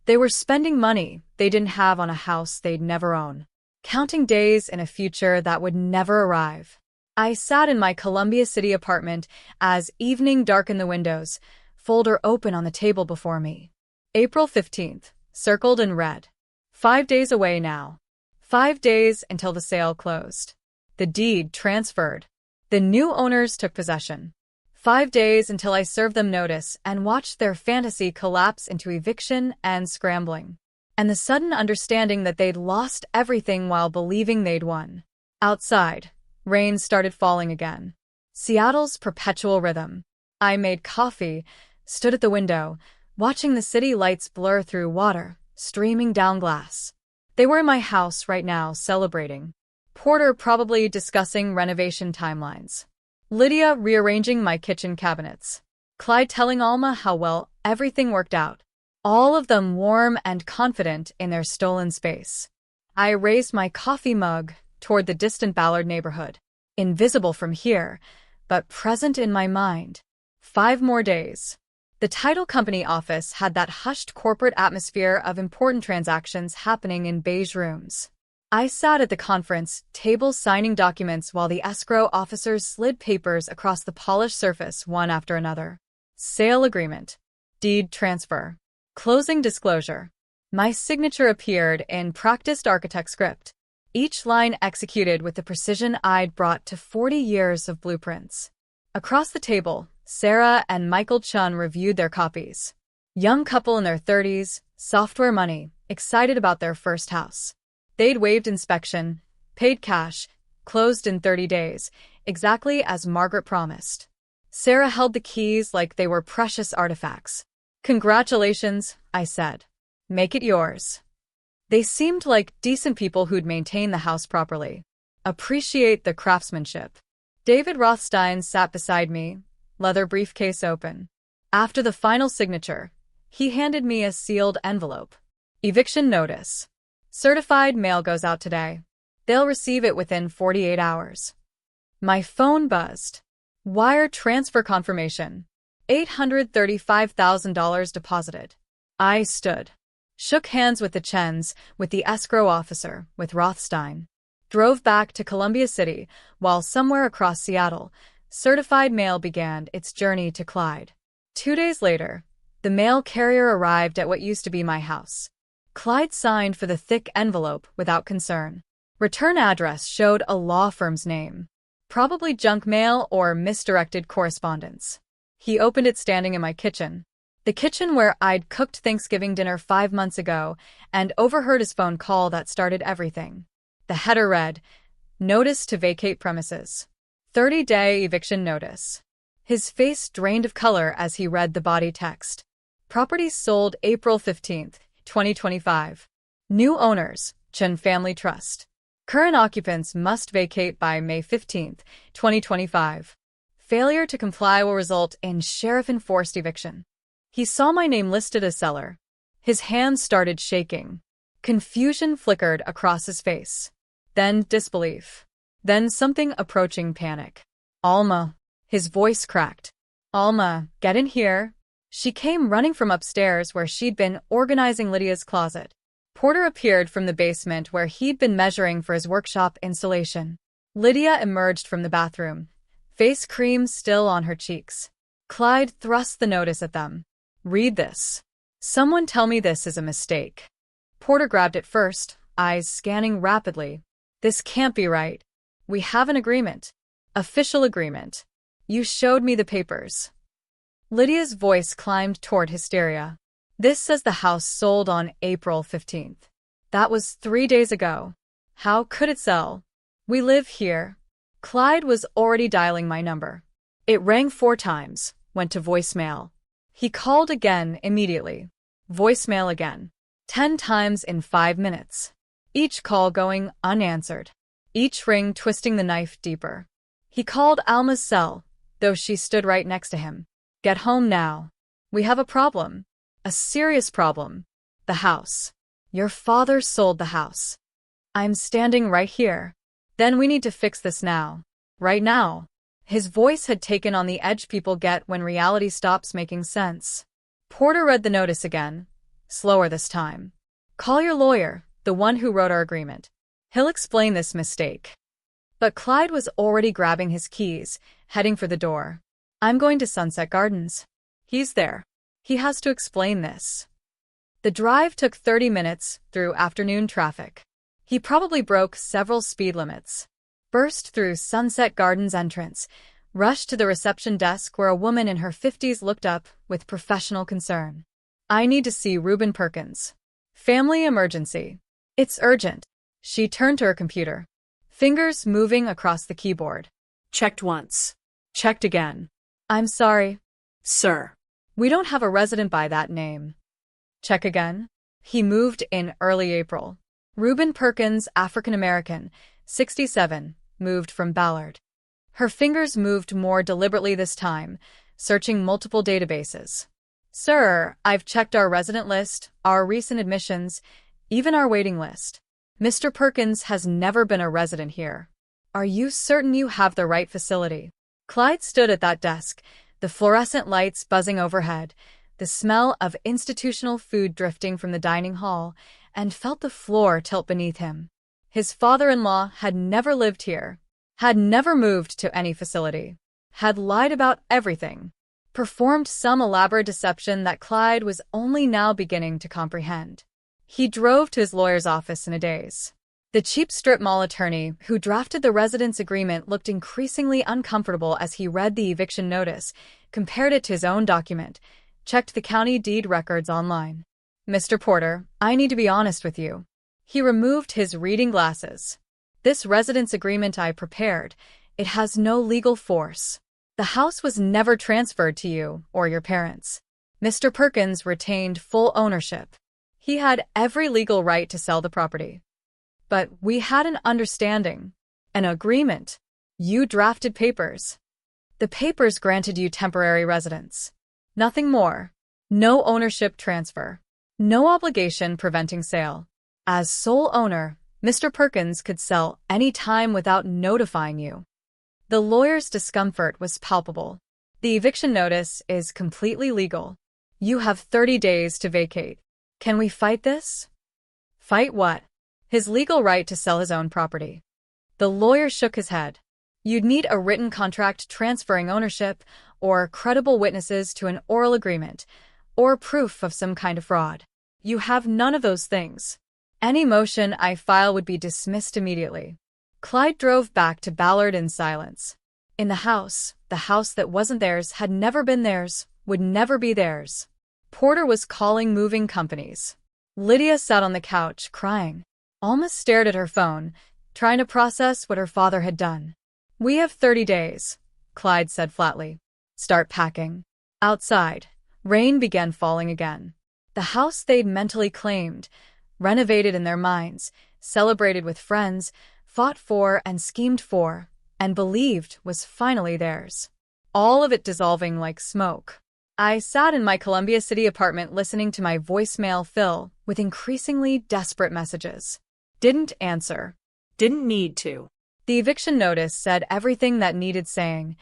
[SPEAKER 1] They were spending money they didn't have on a house they'd never own. Counting days in a future that would never arrive. I sat in my Columbia City apartment as evening darkened the windows, folder open on the table before me. April 15th, circled in red. 5 days away now. 5 days until the sale closed. The deed transferred. The new owners took possession. 5 days until I served them notice and watched their fantasy collapse into eviction and scrambling. And the sudden understanding that they'd lost everything while believing they'd won. Outside, rain started falling again. Seattle's perpetual rhythm. I made coffee, stood at the window, watching the city lights blur through water, streaming down glass. They were in my house right now, celebrating. Porter probably discussing renovation timelines. Lydia rearranging my kitchen cabinets. Clyde telling Alma how well everything worked out. All of them warm and confident in their stolen space. I raised my coffee mug toward the distant Ballard neighborhood. Invisible from here, but present in my mind. 5 more days. The title company office had that hushed corporate atmosphere of important transactions happening in beige rooms. I sat at the conference table signing documents while the escrow officers slid papers across the polished surface one after another. Sale agreement. Deed transfer. Closing disclosure. My signature appeared in practiced architect script. Each line executed with the precision I'd brought to 40 years of blueprints. Across the table, Sarah and Michael Chun reviewed their copies. Young couple in their 30s, software money, excited about their first house. They'd waived inspection, paid cash, closed in 30 days, exactly as Margaret promised. Sarah held the keys like they were precious artifacts. "Congratulations," I said. "Make it yours." They seemed like decent people who'd maintain the house properly. Appreciate the craftsmanship. David Rothstein sat beside me, leather briefcase open. After the final signature, he handed me a sealed envelope. Eviction notice. Certified mail goes out today. They'll receive it within 48 hours. My phone buzzed. Wire transfer confirmation. $835,000 deposited. I stood. Shook hands with the Chens, with the escrow officer, with Rothstein. Drove back to Columbia City, while somewhere across Seattle, certified mail began its journey to Clyde. 2 days later, the mail carrier arrived at what used to be my house. Clyde signed for the thick envelope without concern. Return address showed a law firm's name. Probably junk mail or misdirected correspondence. He opened it standing in my kitchen. The kitchen where I'd cooked Thanksgiving dinner 5 months ago and overheard his phone call that started everything. The header read, Notice to vacate premises. 30-day eviction notice. His face drained of color as he read the body text. Property sold April 15, 2025. New owners, Chen Family Trust. Current occupants must vacate by May 15, 2025. Failure to comply will result in sheriff-enforced eviction. He saw my name listed as seller. His hands started shaking. Confusion flickered across his face. Then disbelief. Then something approaching panic. Alma. His voice cracked. Alma, get in here. She came running from upstairs where she'd been organizing Lydia's closet. Porter appeared from the basement where he'd been measuring for his workshop installation. Lydia emerged from the bathroom, face cream still on her cheeks. Clyde thrust the notice at them. Read this. Someone tell me this is a mistake. Porter grabbed it first, eyes scanning rapidly. This can't be right. We have an agreement. Official agreement. You showed me the papers. Lydia's voice climbed toward hysteria. This says the house sold on April 15th. That was 3 days ago. How could it sell? We live here. Clyde was already dialing my number. It rang 4 times, went to voicemail. He called again immediately. Voicemail again. 10 times in 5 minutes. Each call going unanswered. Each ring twisting the knife deeper. He called Alma's cell, though she stood right next to him. Get home now. We have a problem. A serious problem. The house. Your father sold the house. I'm standing right here. Then we need to fix this now. Right now. His voice had taken on the edge people get when reality stops making sense. Porter read the notice again. Slower this time. Call your lawyer, the one who wrote our agreement. He'll explain this mistake. But Clyde was already grabbing his keys, heading for the door. I'm going to Sunset Gardens. He's there. He has to explain this. The drive took 30 minutes through afternoon traffic. He probably broke several speed limits. Burst through Sunset Gardens entrance, rushed to the reception desk where a woman in her 50s looked up with professional concern. I need to see Reuben Perkins. Family emergency. It's urgent. She turned to her computer, fingers moving across the keyboard.
[SPEAKER 2] Checked once. Checked again.
[SPEAKER 1] I'm sorry.
[SPEAKER 2] Sir.
[SPEAKER 1] We don't have a resident by that name. Check again. He moved in early April. Reuben Perkins, African American, 67, moved from Ballard. Her fingers moved more deliberately this time, searching multiple databases. Sir, I've checked our resident list, our recent admissions, even our waiting list. Mr. Perkins has never been a resident here. Are you certain you have the right facility? Clyde stood at that desk, the fluorescent lights buzzing overhead, the smell of institutional food drifting from the dining hall, and felt the floor tilt beneath him. His father-in-law had never lived here, had never moved to any facility, had lied about everything, performed some elaborate deception that Clyde was only now beginning to comprehend. He drove to his lawyer's office in a daze. The cheap strip mall attorney who drafted the residence agreement looked increasingly uncomfortable as he read the eviction notice, compared it to his own document, checked the county deed records online. Mr. Porter, I need to be honest with you. He removed his reading glasses. This residence agreement I prepared, it has no legal force. The house was never transferred to you or your parents. Mr. Perkins retained full ownership. He had every legal right to sell the property. But we had an understanding, an agreement. You drafted papers. The papers granted you temporary residence. Nothing more. No ownership transfer. No obligation preventing sale. As sole owner, Mr. Perkins could sell any time without notifying you. The lawyer's discomfort was palpable. The eviction notice is completely legal. You have 30 days to vacate. Can we fight this? Fight what? His legal right to sell his own property. The lawyer shook his head. You'd need a written contract transferring ownership, or credible witnesses to an oral agreement, or proof of some kind of fraud. You have none of those things. Any motion I file would be dismissed immediately. Clyde drove back to Ballard in silence. In the house that wasn't theirs had never been theirs, would never be theirs. Porter was calling moving companies. Lydia sat on the couch, crying. Alma stared at her phone, trying to process what her father had done. We have 30 days, Clyde said flatly. Start packing. Outside, rain began falling again. The house they'd mentally claimed, renovated in their minds, celebrated with friends, fought for and schemed for, and believed was finally theirs. All of it dissolving like smoke. I sat in my Columbia City apartment listening to my voicemail fill with increasingly desperate messages. Didn't answer.
[SPEAKER 2] Didn't need to.
[SPEAKER 1] The eviction notice said everything that needed saying.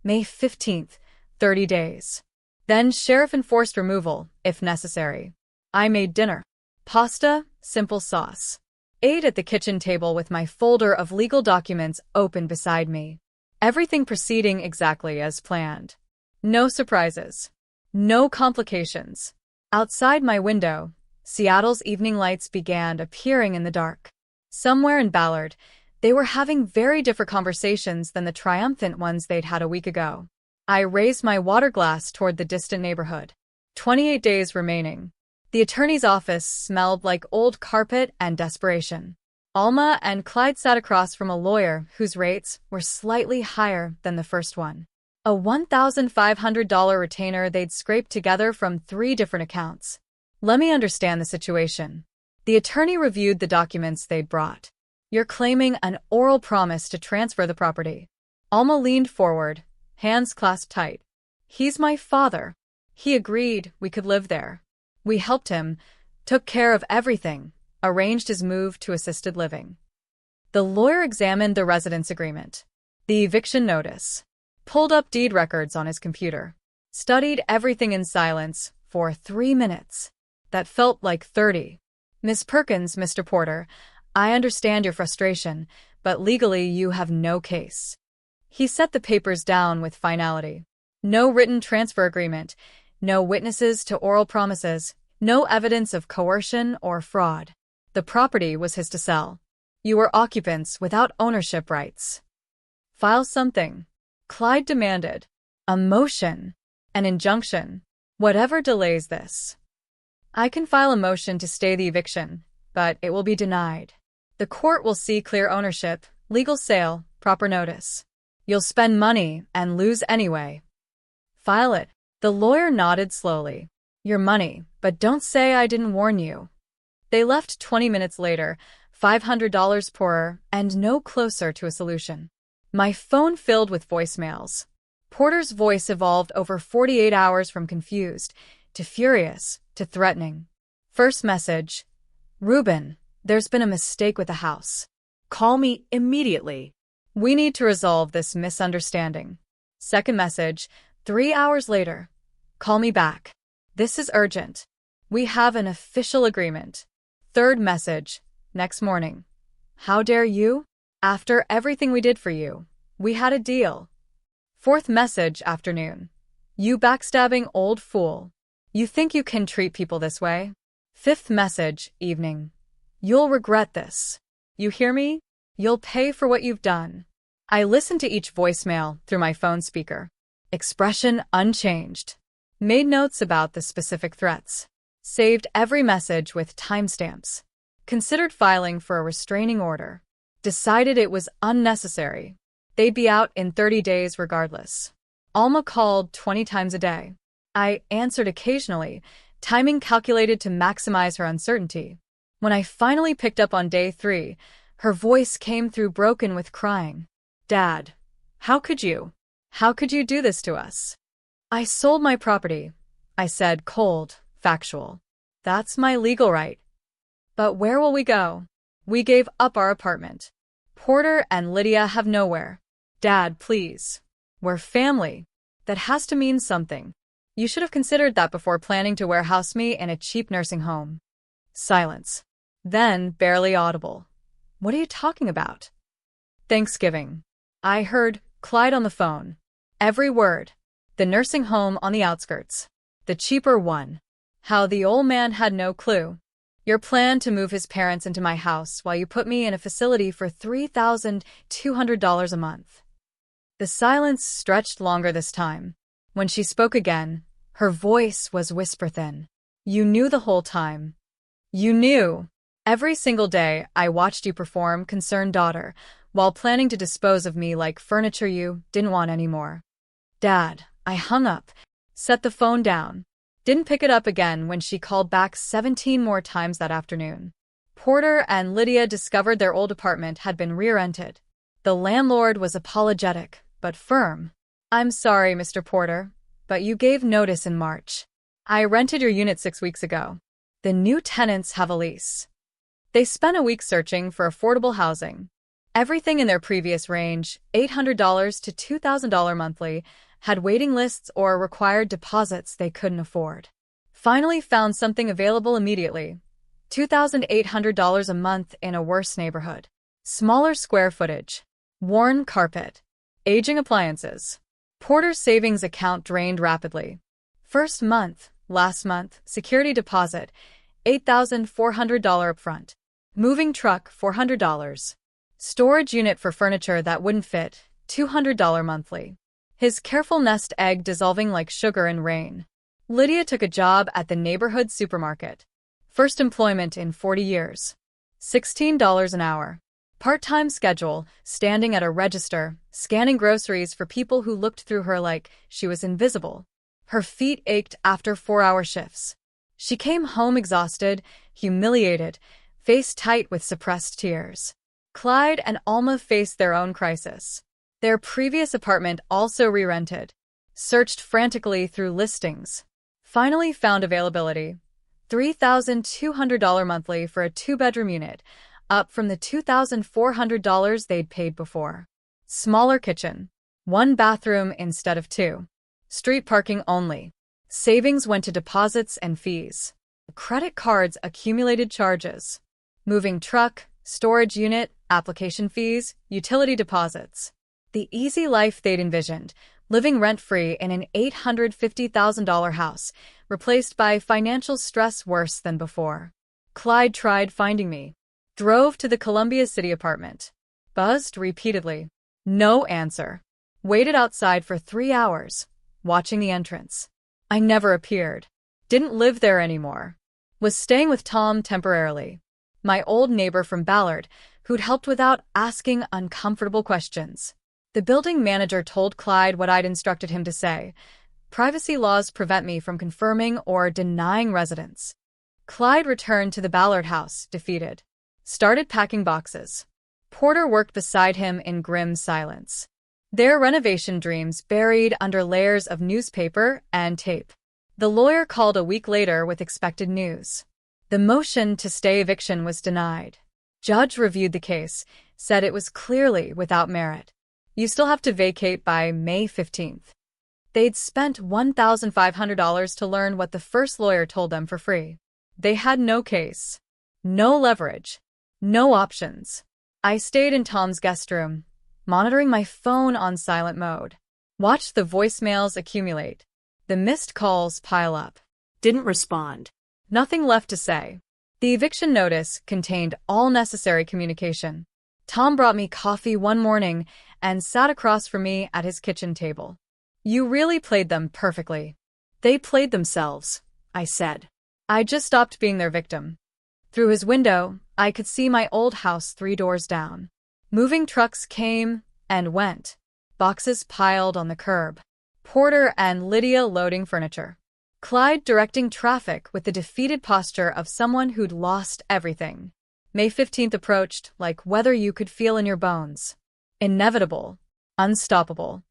[SPEAKER 1] May 15th, 30 days. Then sheriff enforced removal, if necessary. I made dinner. Pasta, simple sauce. Ate at the kitchen table with my folder of legal documents open beside me. Everything proceeding exactly as planned. No surprises. No complications. Outside my window, Seattle's evening lights began appearing in the dark. Somewhere in Ballard, they were having very different conversations than the triumphant ones they'd had a week ago. I raised my water glass toward the distant neighborhood. 28 days remaining. The attorney's office smelled like old carpet and desperation. Alma and Clyde sat across from a lawyer whose rates were slightly higher than the first one. A $1,500 retainer they'd scraped together from 3 different accounts. Let me understand the situation. The attorney reviewed the documents they'd brought. You're claiming an oral promise to transfer the property. Alma leaned forward, hands clasped tight. He's my father. He agreed we could live there. We helped him, took care of everything, arranged his move to assisted living. The lawyer examined the residence agreement, the eviction notice, pulled up deed records on his computer, studied everything in silence for 3 minutes. That felt like 30. Miss Perkins, Mr. Porter, I understand your frustration, but legally you have no case. He set the papers down with finality. No written transfer agreement, no witnesses to oral promises, no evidence of coercion or fraud. The property was his to sell. You were occupants without ownership rights. File something, Clyde demanded. A motion, an injunction, whatever delays this. I can file a motion to stay the eviction, but it will be denied. The court will see clear ownership, legal sale, proper notice. You'll spend money and lose anyway. File it. The lawyer nodded slowly. Your money, but don't say I didn't warn you. They left 20 minutes later, $500 poorer and no closer to a solution. My phone filled with voicemails. Porter's voice evolved over 48 hours from confused to furious to threatening. First message. Reuben, there's been a mistake with the house.
[SPEAKER 2] Call me immediately.
[SPEAKER 1] We need to resolve this misunderstanding. Second message. 3 hours later. Call me back. This is urgent. We have an official agreement. Third message. Next morning. How dare you? After everything we did for you, we had a deal. Fourth message. Afternoon. You backstabbing old fool. You think you can treat people this way? Fifth message. Evening. You'll regret this. You hear me? You'll pay for what you've done. I listened to each voicemail through my phone speaker. Expression unchanged. Made notes about the specific threats. Saved every message with timestamps. Considered filing for a restraining order. Decided it was unnecessary. They'd be out in 30 days regardless. Alma called 20 times a day. I answered occasionally, timing calculated to maximize her uncertainty. When I finally picked up on day 3, her voice came through broken with crying. Dad, how could you? How could you do this to us? I sold my property, I said, cold, factual. That's my legal right. But where will we go? We gave up our apartment. Porter and Lydia have nowhere. Dad, please. We're family. That has to mean something. You should have considered that before planning to warehouse me in a cheap nursing home. Silence. Then, barely audible. What are you talking about? Thanksgiving. I heard Clyde on the phone. Every word. The nursing home on the outskirts. The cheaper one. How the old man had no clue. Your plan to move his parents into my house while you put me in a facility for $3,200 a month. The silence stretched longer this time. When she spoke again, her voice was whisper-thin. You knew the whole time. You knew. Every single day I watched you perform concerned daughter, while planning to dispose of me like furniture you didn't want anymore. Dad, I hung up, set the phone down. Didn't pick it up again when she called back 17 more times that afternoon. Porter and Lydia discovered their old apartment had been re-rented. The landlord was apologetic, but firm. I'm sorry, Mr. Porter, but you gave notice in March. I rented your unit 6 weeks ago. The new tenants have a lease. They spent a week searching for affordable housing. Everything in their previous range, $800 to $2,000 monthly, had waiting lists or required deposits they couldn't afford. Finally found something available immediately. $2,800 a month in a worse neighborhood. Smaller square footage. Worn carpet. Aging appliances. Porter's savings account drained rapidly. First month, last month, security deposit, $8,400 upfront. Moving truck, $400. Storage unit for furniture that wouldn't fit, $200 monthly. His careful nest egg dissolving like sugar in rain. Lydia took a job at the neighborhood supermarket. First employment in 40 years. $16 an hour. Part-time schedule, standing at a register, scanning groceries for people who looked through her like she was invisible. Her feet ached after 4-hour shifts. She came home exhausted, humiliated, face tight with suppressed tears. Clyde and Alma faced their own crisis. Their previous apartment also re-rented. Searched frantically through listings. Finally found availability. $3,200 monthly for a 2-bedroom unit, up from the $2,400 they'd paid before. Smaller kitchen. 1 bathroom instead of 2. Street parking only. Savings went to deposits and fees. Credit cards accumulated charges. Moving truck, storage unit, application fees, utility deposits. The easy life they'd envisioned, living rent-free in an $850,000 house, replaced by financial stress worse than before. Clyde tried finding me. Drove to the Columbia City apartment. Buzzed repeatedly. No answer. Waited outside for 3 hours, watching the entrance. I never appeared. Didn't live there anymore. Was staying with Tom temporarily. My old neighbor from Ballard, who'd helped without asking uncomfortable questions. The building manager told Clyde what I'd instructed him to say. Privacy laws prevent me from confirming or denying residence. Clyde returned to the Ballard house, defeated. Started packing boxes. Porter worked beside him in grim silence. Their renovation dreams buried under layers of newspaper and tape. The lawyer called a week later with expected news. The motion to stay eviction was denied. Judge reviewed the case, said it was clearly without merit. You still have to vacate by May 15th. They'd spent $1,500 to learn what the first lawyer told them for free. They had no case. No leverage. No options. I stayed in Tom's guest room, monitoring my phone on silent mode. Watched the voicemails accumulate. The missed calls pile up.
[SPEAKER 2] Didn't respond.
[SPEAKER 1] Nothing left to say. The eviction notice contained all necessary communication. Tom brought me coffee one morning and sat across from me at his kitchen table. You really played them perfectly.
[SPEAKER 2] They played themselves, I said.
[SPEAKER 1] I just stopped being their victim. Through his window, I could see my old house 3 doors down. Moving trucks came and went. Boxes piled on the curb. Porter and Lydia loading furniture. Clyde directing traffic with the defeated posture of someone who'd lost everything. May 15th approached like weather you could feel in your bones. Inevitable. Unstoppable.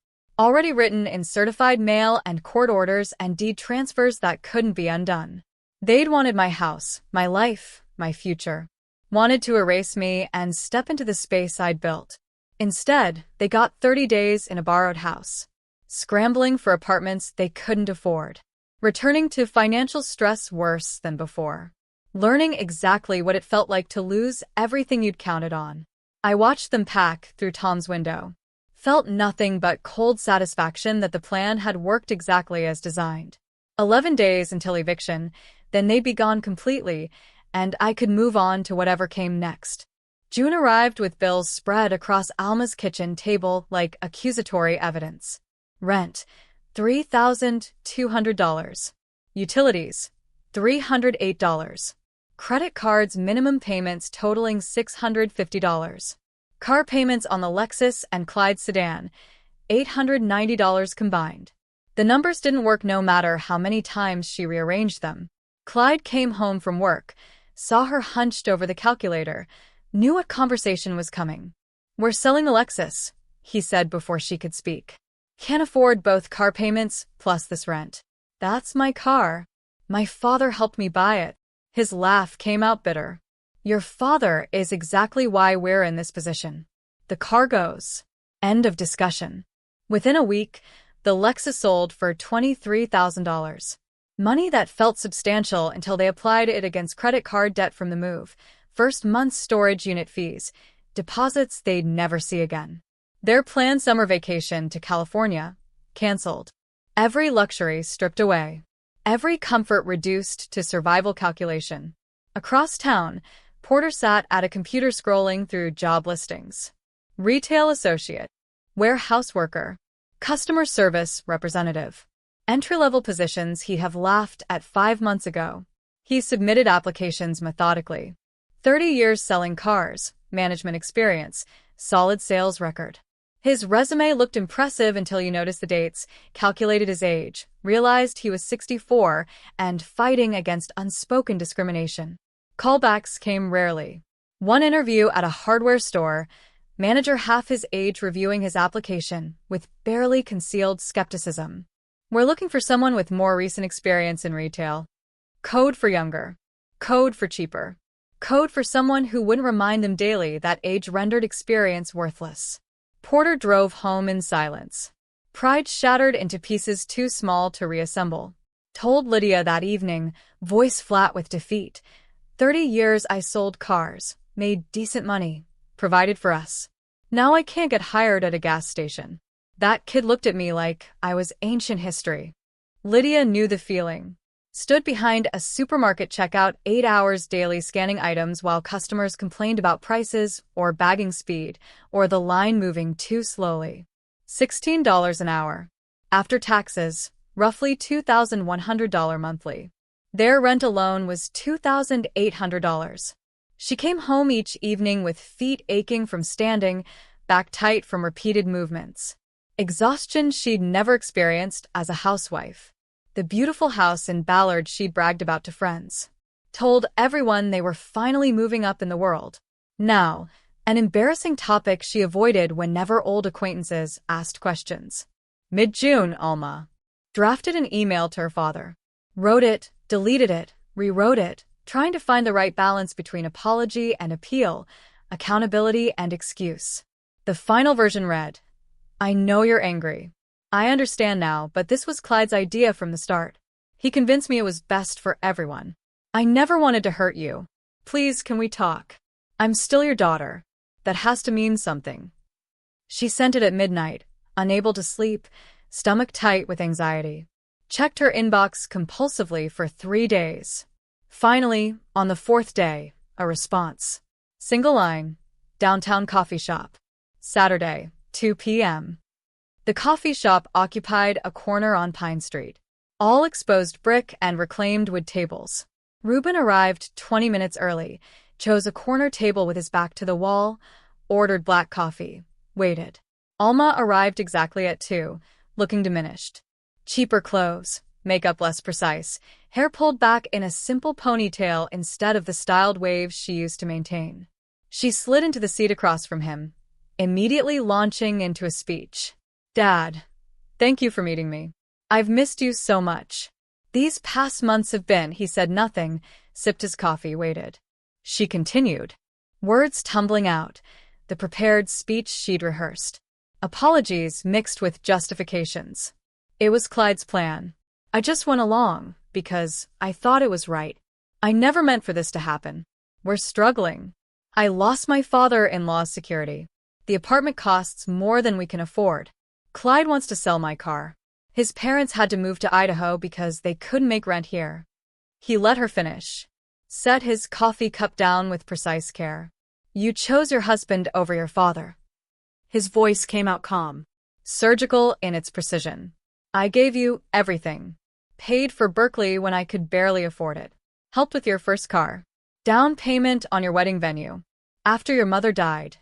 [SPEAKER 1] already written in certified mail and court orders and deed transfers that couldn't be undone. They'd wanted my house, my life, my future. Wanted to erase me and step into the space I'd built. Instead, they got 30 days in a borrowed house, scrambling for apartments they couldn't afford, returning to financial stress worse than before, learning exactly what it felt like to lose everything you'd counted on. I watched them pack through Tom's window, felt nothing but cold satisfaction that the plan had worked exactly as designed. 11 days until eviction, then they'd be gone completely, and I could move on to whatever came next. June arrived with bills spread across Alma's kitchen table like accusatory evidence. Rent, $3,200. Utilities, $308. Credit cards minimum payments totaling $650. Car payments on the Lexus and Clyde sedan, $890 combined. The numbers didn't work no matter how many times she rearranged them. Clyde came home from work, saw her hunched over the calculator, knew what conversation was coming. "We're selling the Lexus," he said before she could speak. "Can't afford both car payments plus this rent." "That's my car. My father helped me buy it." His laugh came out bitter. "Your father is exactly why we're in this position. The car goes." End of discussion. Within a week, the Lexus sold for $23,000. Money that felt substantial until they applied it against credit card debt from the move, first month's storage unit fees, deposits they'd never see again. Their planned summer vacation to California, canceled. Every luxury stripped away. Every comfort reduced to survival calculation. Across town, Porter sat at a computer scrolling through job listings. Retail associate, warehouse worker, customer service representative. Entry-level positions he'd have laughed at 5 months ago. He submitted applications methodically. 30 years selling cars, management experience, solid sales record. His resume looked impressive until you noticed the dates, calculated his age, realized he was 64, and fighting against unspoken discrimination. Callbacks came rarely. One interview at a hardware store, manager half his age reviewing his application with barely concealed skepticism. "We're looking for someone with more recent experience in retail. Code for younger. Code for cheaper. Code for someone who wouldn't remind them daily that age rendered experience worthless." Porter drove home in silence. Pride shattered into pieces too small to reassemble. Told Lydia that evening, voice flat with defeat, 30 years I sold cars, made decent money, provided for us. Now I can't get hired at a gas station. That kid looked at me like I was ancient history. Lydia knew the feeling. Stood behind a supermarket checkout 8 hours daily scanning items while customers complained about prices or bagging speed or the line moving too slowly. $16 an hour. After taxes, roughly $2,100 monthly. Their rent alone was $2,800. She came home each evening with feet aching from standing, back tight from repeated movements. Exhaustion she'd never experienced as a housewife. The beautiful house in Ballard she'd bragged about to friends. Told everyone they were finally moving up in the world. Now, an embarrassing topic she avoided whenever old acquaintances asked questions. Mid-June, Alma drafted an email to her father. Wrote it, deleted it, rewrote it, trying to find the right balance between apology and appeal, accountability and excuse. The final version read, "I know you're angry. I understand now, but this was Clyde's idea from the start. He convinced me it was best for everyone. I never wanted to hurt you. Please, can we talk? I'm still your daughter. That has to mean something." She sent it at midnight, unable to sleep, stomach tight with anxiety. Checked her inbox compulsively for 3 days. Finally, on the 4th day, a response. Single line, downtown coffee shop. Saturday, 2 p.m. The coffee shop occupied a corner on Pine Street. All exposed brick and reclaimed wood tables. Reuben arrived 20 minutes early, chose a corner table with his back to the wall, ordered black coffee, waited. Alma arrived exactly at 2, looking diminished. Cheaper clothes, makeup less precise, hair pulled back in a simple ponytail instead of the styled waves she used to maintain. She slid into the seat across from him, immediately launching into a speech. "Dad, Thank you for meeting me. I've missed you so much. These past months have been, he said nothing, sipped his coffee, waited. She continued, words tumbling out, the prepared speech she'd rehearsed. Apologies mixed with justifications. It was Clyde's plan. I just went along, because I thought it was right. I never meant for this to happen. We're struggling. I lost my father-in-law's security. The apartment costs more than we can afford. Clyde wants to sell my car. His parents had to move to Idaho because they couldn't make rent here. He let her finish. Set his coffee cup down with precise care. You chose your husband over your father.
[SPEAKER 2] His voice came out calm,
[SPEAKER 1] Surgical in its precision. I gave you everything. Paid for Berkeley when I could barely afford it. Helped with your first car. Down payment on your wedding venue. After your mother died,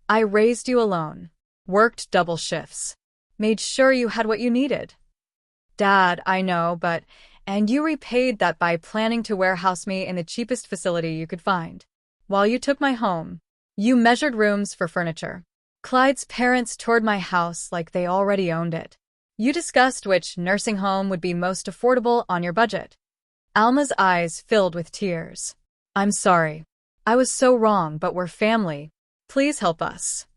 [SPEAKER 1] I raised you alone. Worked double shifts. Made sure you had what you needed. Dad, I know, and you repaid that by planning to warehouse me in the cheapest facility you could find. While you took my home, you measured rooms for furniture. Clyde's parents toured my house like they already owned it. You discussed which nursing home would be most affordable on your budget. Alma's eyes filled with tears. I'm sorry. I was so wrong, but we're family. Please help us.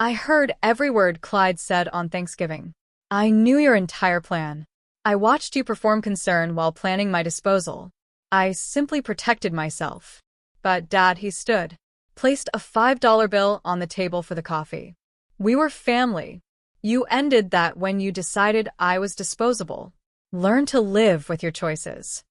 [SPEAKER 1] I heard every word Clyde said on Thanksgiving. I knew your entire plan. I watched you perform concern while planning my disposal. I simply protected myself. But Dad, he stood, placed a $5 bill on the table for the coffee. We were family. You ended that when you decided I was disposable. Learn to live with your choices.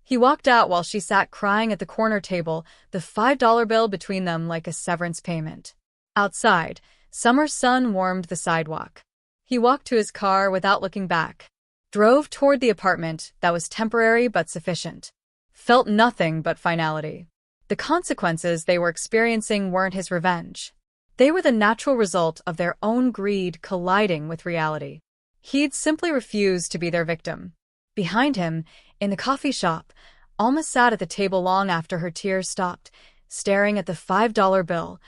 [SPEAKER 1] He walked out while she sat crying at the corner table, the $5 bill between them like a severance payment. Outside, summer sun warmed the sidewalk. He walked to his car without looking back. Drove toward the apartment that was temporary but sufficient. Felt nothing but finality. The consequences they were experiencing weren't his revenge. They were the natural result of their own greed colliding with reality. He'd simply refused to be their victim. Behind him, in the coffee shop, Alma sat at the table long after her tears stopped, staring at the $5 bill,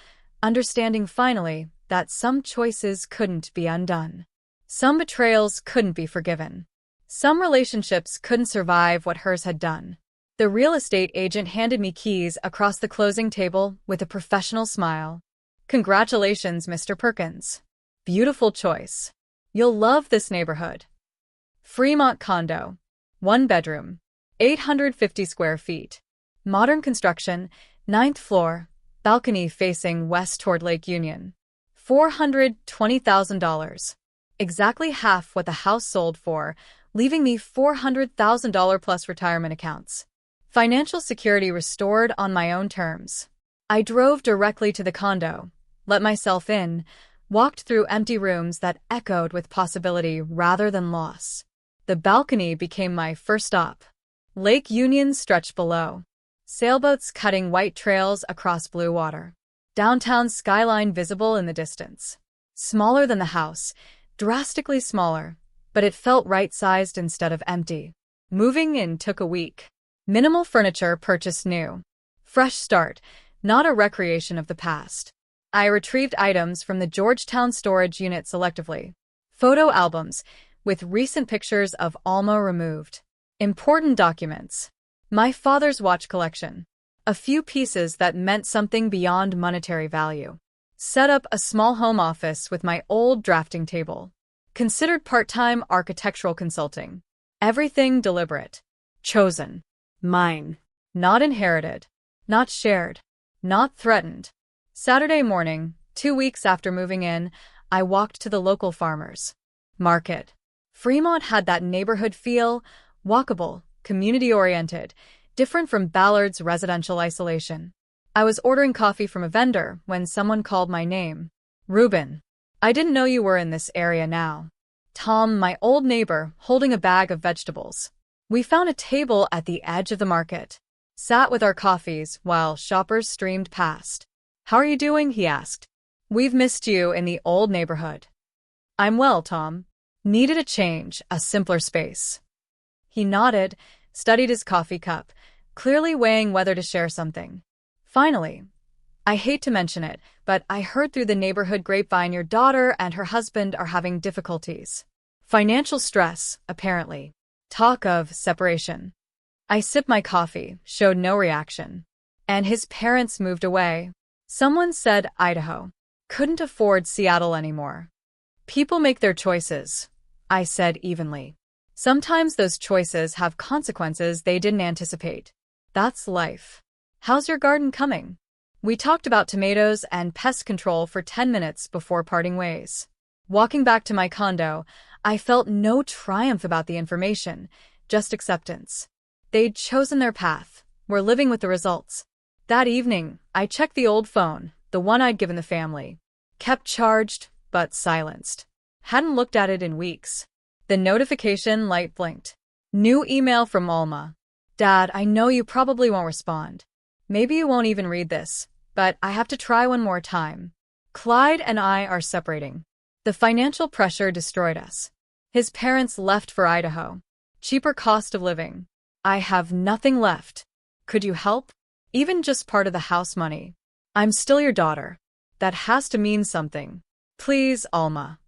[SPEAKER 1] understanding finally that some choices couldn't be undone. Some betrayals couldn't be forgiven. Some relationships couldn't survive what hers had done. The real estate agent handed me keys across the closing table with a professional smile. Congratulations, Mr. Perkins. Beautiful choice. You'll love this neighborhood. Fremont condo. 1 bedroom. 850 square feet. Modern construction. 9th floor. Balcony facing west toward Lake Union. $420,000. Exactly half what the house sold for, leaving me $400,000 plus retirement accounts. Financial security restored on my own terms. I drove directly to the condo, let myself in, walked through empty rooms that echoed with possibility rather than loss. The balcony became my first stop. Lake Union stretched below. Sailboats cutting white trails across blue water. Downtown skyline visible in the distance. Smaller than the house, drastically smaller, but it felt right-sized instead of empty. Moving in took a week. Minimal furniture purchased new. Fresh start, not a recreation of the past. I retrieved items from the Georgetown storage unit selectively. Photo albums, with recent pictures of Alma removed. Important documents. My father's watch collection. A few pieces that meant something beyond monetary value. Set up a small home office with my old drafting table. Considered part-time architectural consulting. Everything deliberate. Chosen. Mine. Not inherited. Not shared. Not threatened. Saturday morning, 2 weeks after moving in, I walked to the local farmers market. Fremont had that neighborhood feel, walkable, community-oriented, different from Ballard's residential isolation. I was ordering coffee from a vendor when someone called my name. Reuben. I didn't know you were in this area now. Tom, my old neighbor, holding a bag of vegetables. We found a table at the edge of the market. Sat with our coffees while shoppers streamed past. How are you doing? He asked. We've missed you in the old neighborhood. I'm well, Tom. Needed a change, a simpler space. He nodded, studied his coffee cup, clearly weighing whether to share something. Finally, I hate to mention it, but I heard through the neighborhood grapevine your daughter and her husband are having difficulties. Financial stress, apparently. Talk of separation. I sipped my coffee, showed no reaction. And his parents moved away. Someone said Idaho. Couldn't afford Seattle anymore. People make their choices, I said evenly. Sometimes those choices have consequences they didn't anticipate. That's life. How's your garden coming? We talked about tomatoes and pest control for 10 minutes before parting ways. Walking back to my condo, I felt no triumph about the information, just acceptance. They'd chosen their path, were living with the results. That evening, I checked the old phone, the one I'd given the family. Kept charged, but silenced. Hadn't looked at it in weeks. The notification light blinked. New email from Alma. Dad, I know you probably won't respond. Maybe you won't even read this, but I have to try one more time. Clyde and I are separating. The financial pressure destroyed us. His parents left for Idaho. Cheaper cost of living. I have nothing left. Could you help? Even just part of the house money. I'm still your daughter. That has to mean something. Please, Alma.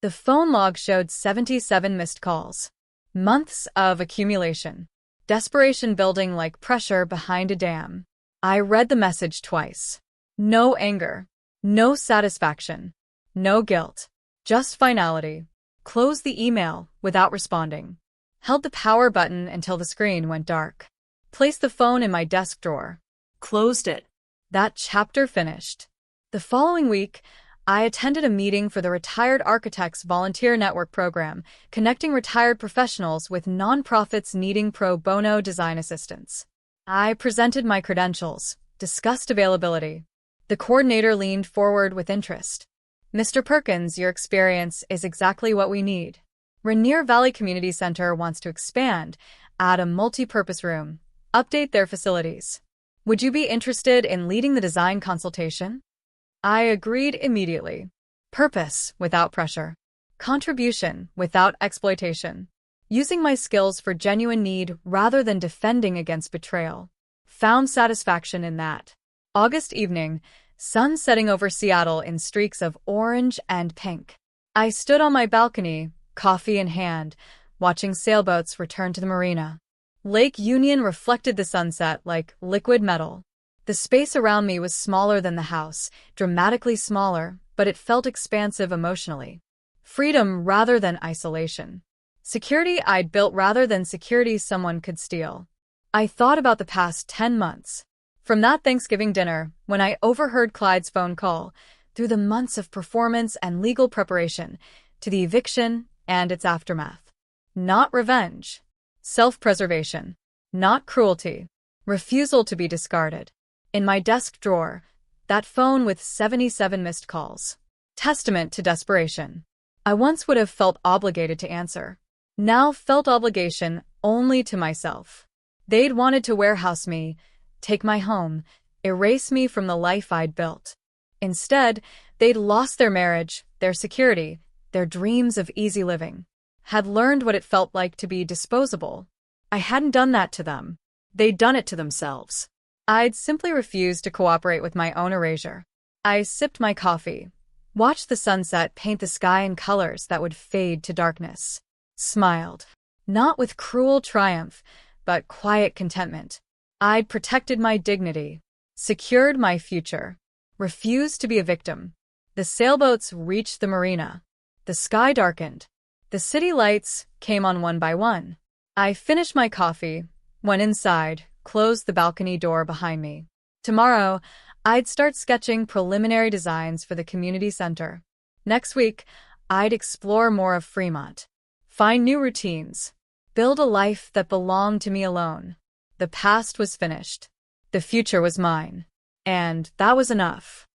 [SPEAKER 1] The phone log showed 77 missed calls. Months of accumulation. Desperation building like pressure behind a dam. I read the message twice. No anger. No satisfaction. No guilt. Just finality. Closed the email without responding. Held the power button until the screen went dark. Placed the phone in my desk drawer.
[SPEAKER 2] Closed it.
[SPEAKER 1] That chapter finished. The following week, I attended a meeting for the Retired Architects Volunteer Network program, connecting retired professionals with nonprofits needing pro bono design assistance. I presented my credentials, discussed availability. The coordinator leaned forward with interest. Mr. Perkins, your experience is exactly what we need. Rainier Valley Community Center wants to expand, add a multi-purpose room, update their facilities. Would you be interested in leading the design consultation? I agreed immediately. Purpose without pressure. Contribution without exploitation. Using my skills for genuine need rather than defending against betrayal. Found satisfaction in that. August evening, sun setting over Seattle in streaks of orange and pink. I stood on my balcony, coffee in hand, watching sailboats return to the marina. Lake Union reflected the sunset like liquid metal. The space around me was smaller than the house, dramatically smaller, but it felt expansive emotionally. Freedom rather than isolation. Security I'd built rather than security someone could steal. I thought about the past 10 months. From that Thanksgiving dinner, when I overheard Clyde's phone call, through the months of performance and legal preparation, to the eviction and its aftermath. Not revenge. Self-preservation. Not cruelty. Refusal to be discarded. In my desk drawer, that phone with 77 missed calls. Testament to desperation. I once would have felt obligated to answer. Now felt obligation only to myself. They'd wanted to warehouse me, take my home, erase me from the life I'd built. Instead, they'd lost their marriage, their security, their dreams of easy living. Had learned what it felt like to be disposable. I hadn't done that to them.
[SPEAKER 2] They'd done it to themselves.
[SPEAKER 1] I'd simply refused to cooperate with my own erasure. I sipped my coffee, watched the sunset paint the sky in colors that would fade to darkness. Smiled. Not with cruel triumph, but quiet contentment. I'd protected my dignity, secured my future, refused to be a victim. The sailboats reached the marina. The sky darkened. The city lights came on one by one. I finished my coffee, went inside, closed the balcony door behind me. Tomorrow, I'd start sketching preliminary designs for the community center. Next week, I'd explore more of Fremont. Find new routines. Build a life that belonged to me alone. The past was finished. The future was mine. And that was enough.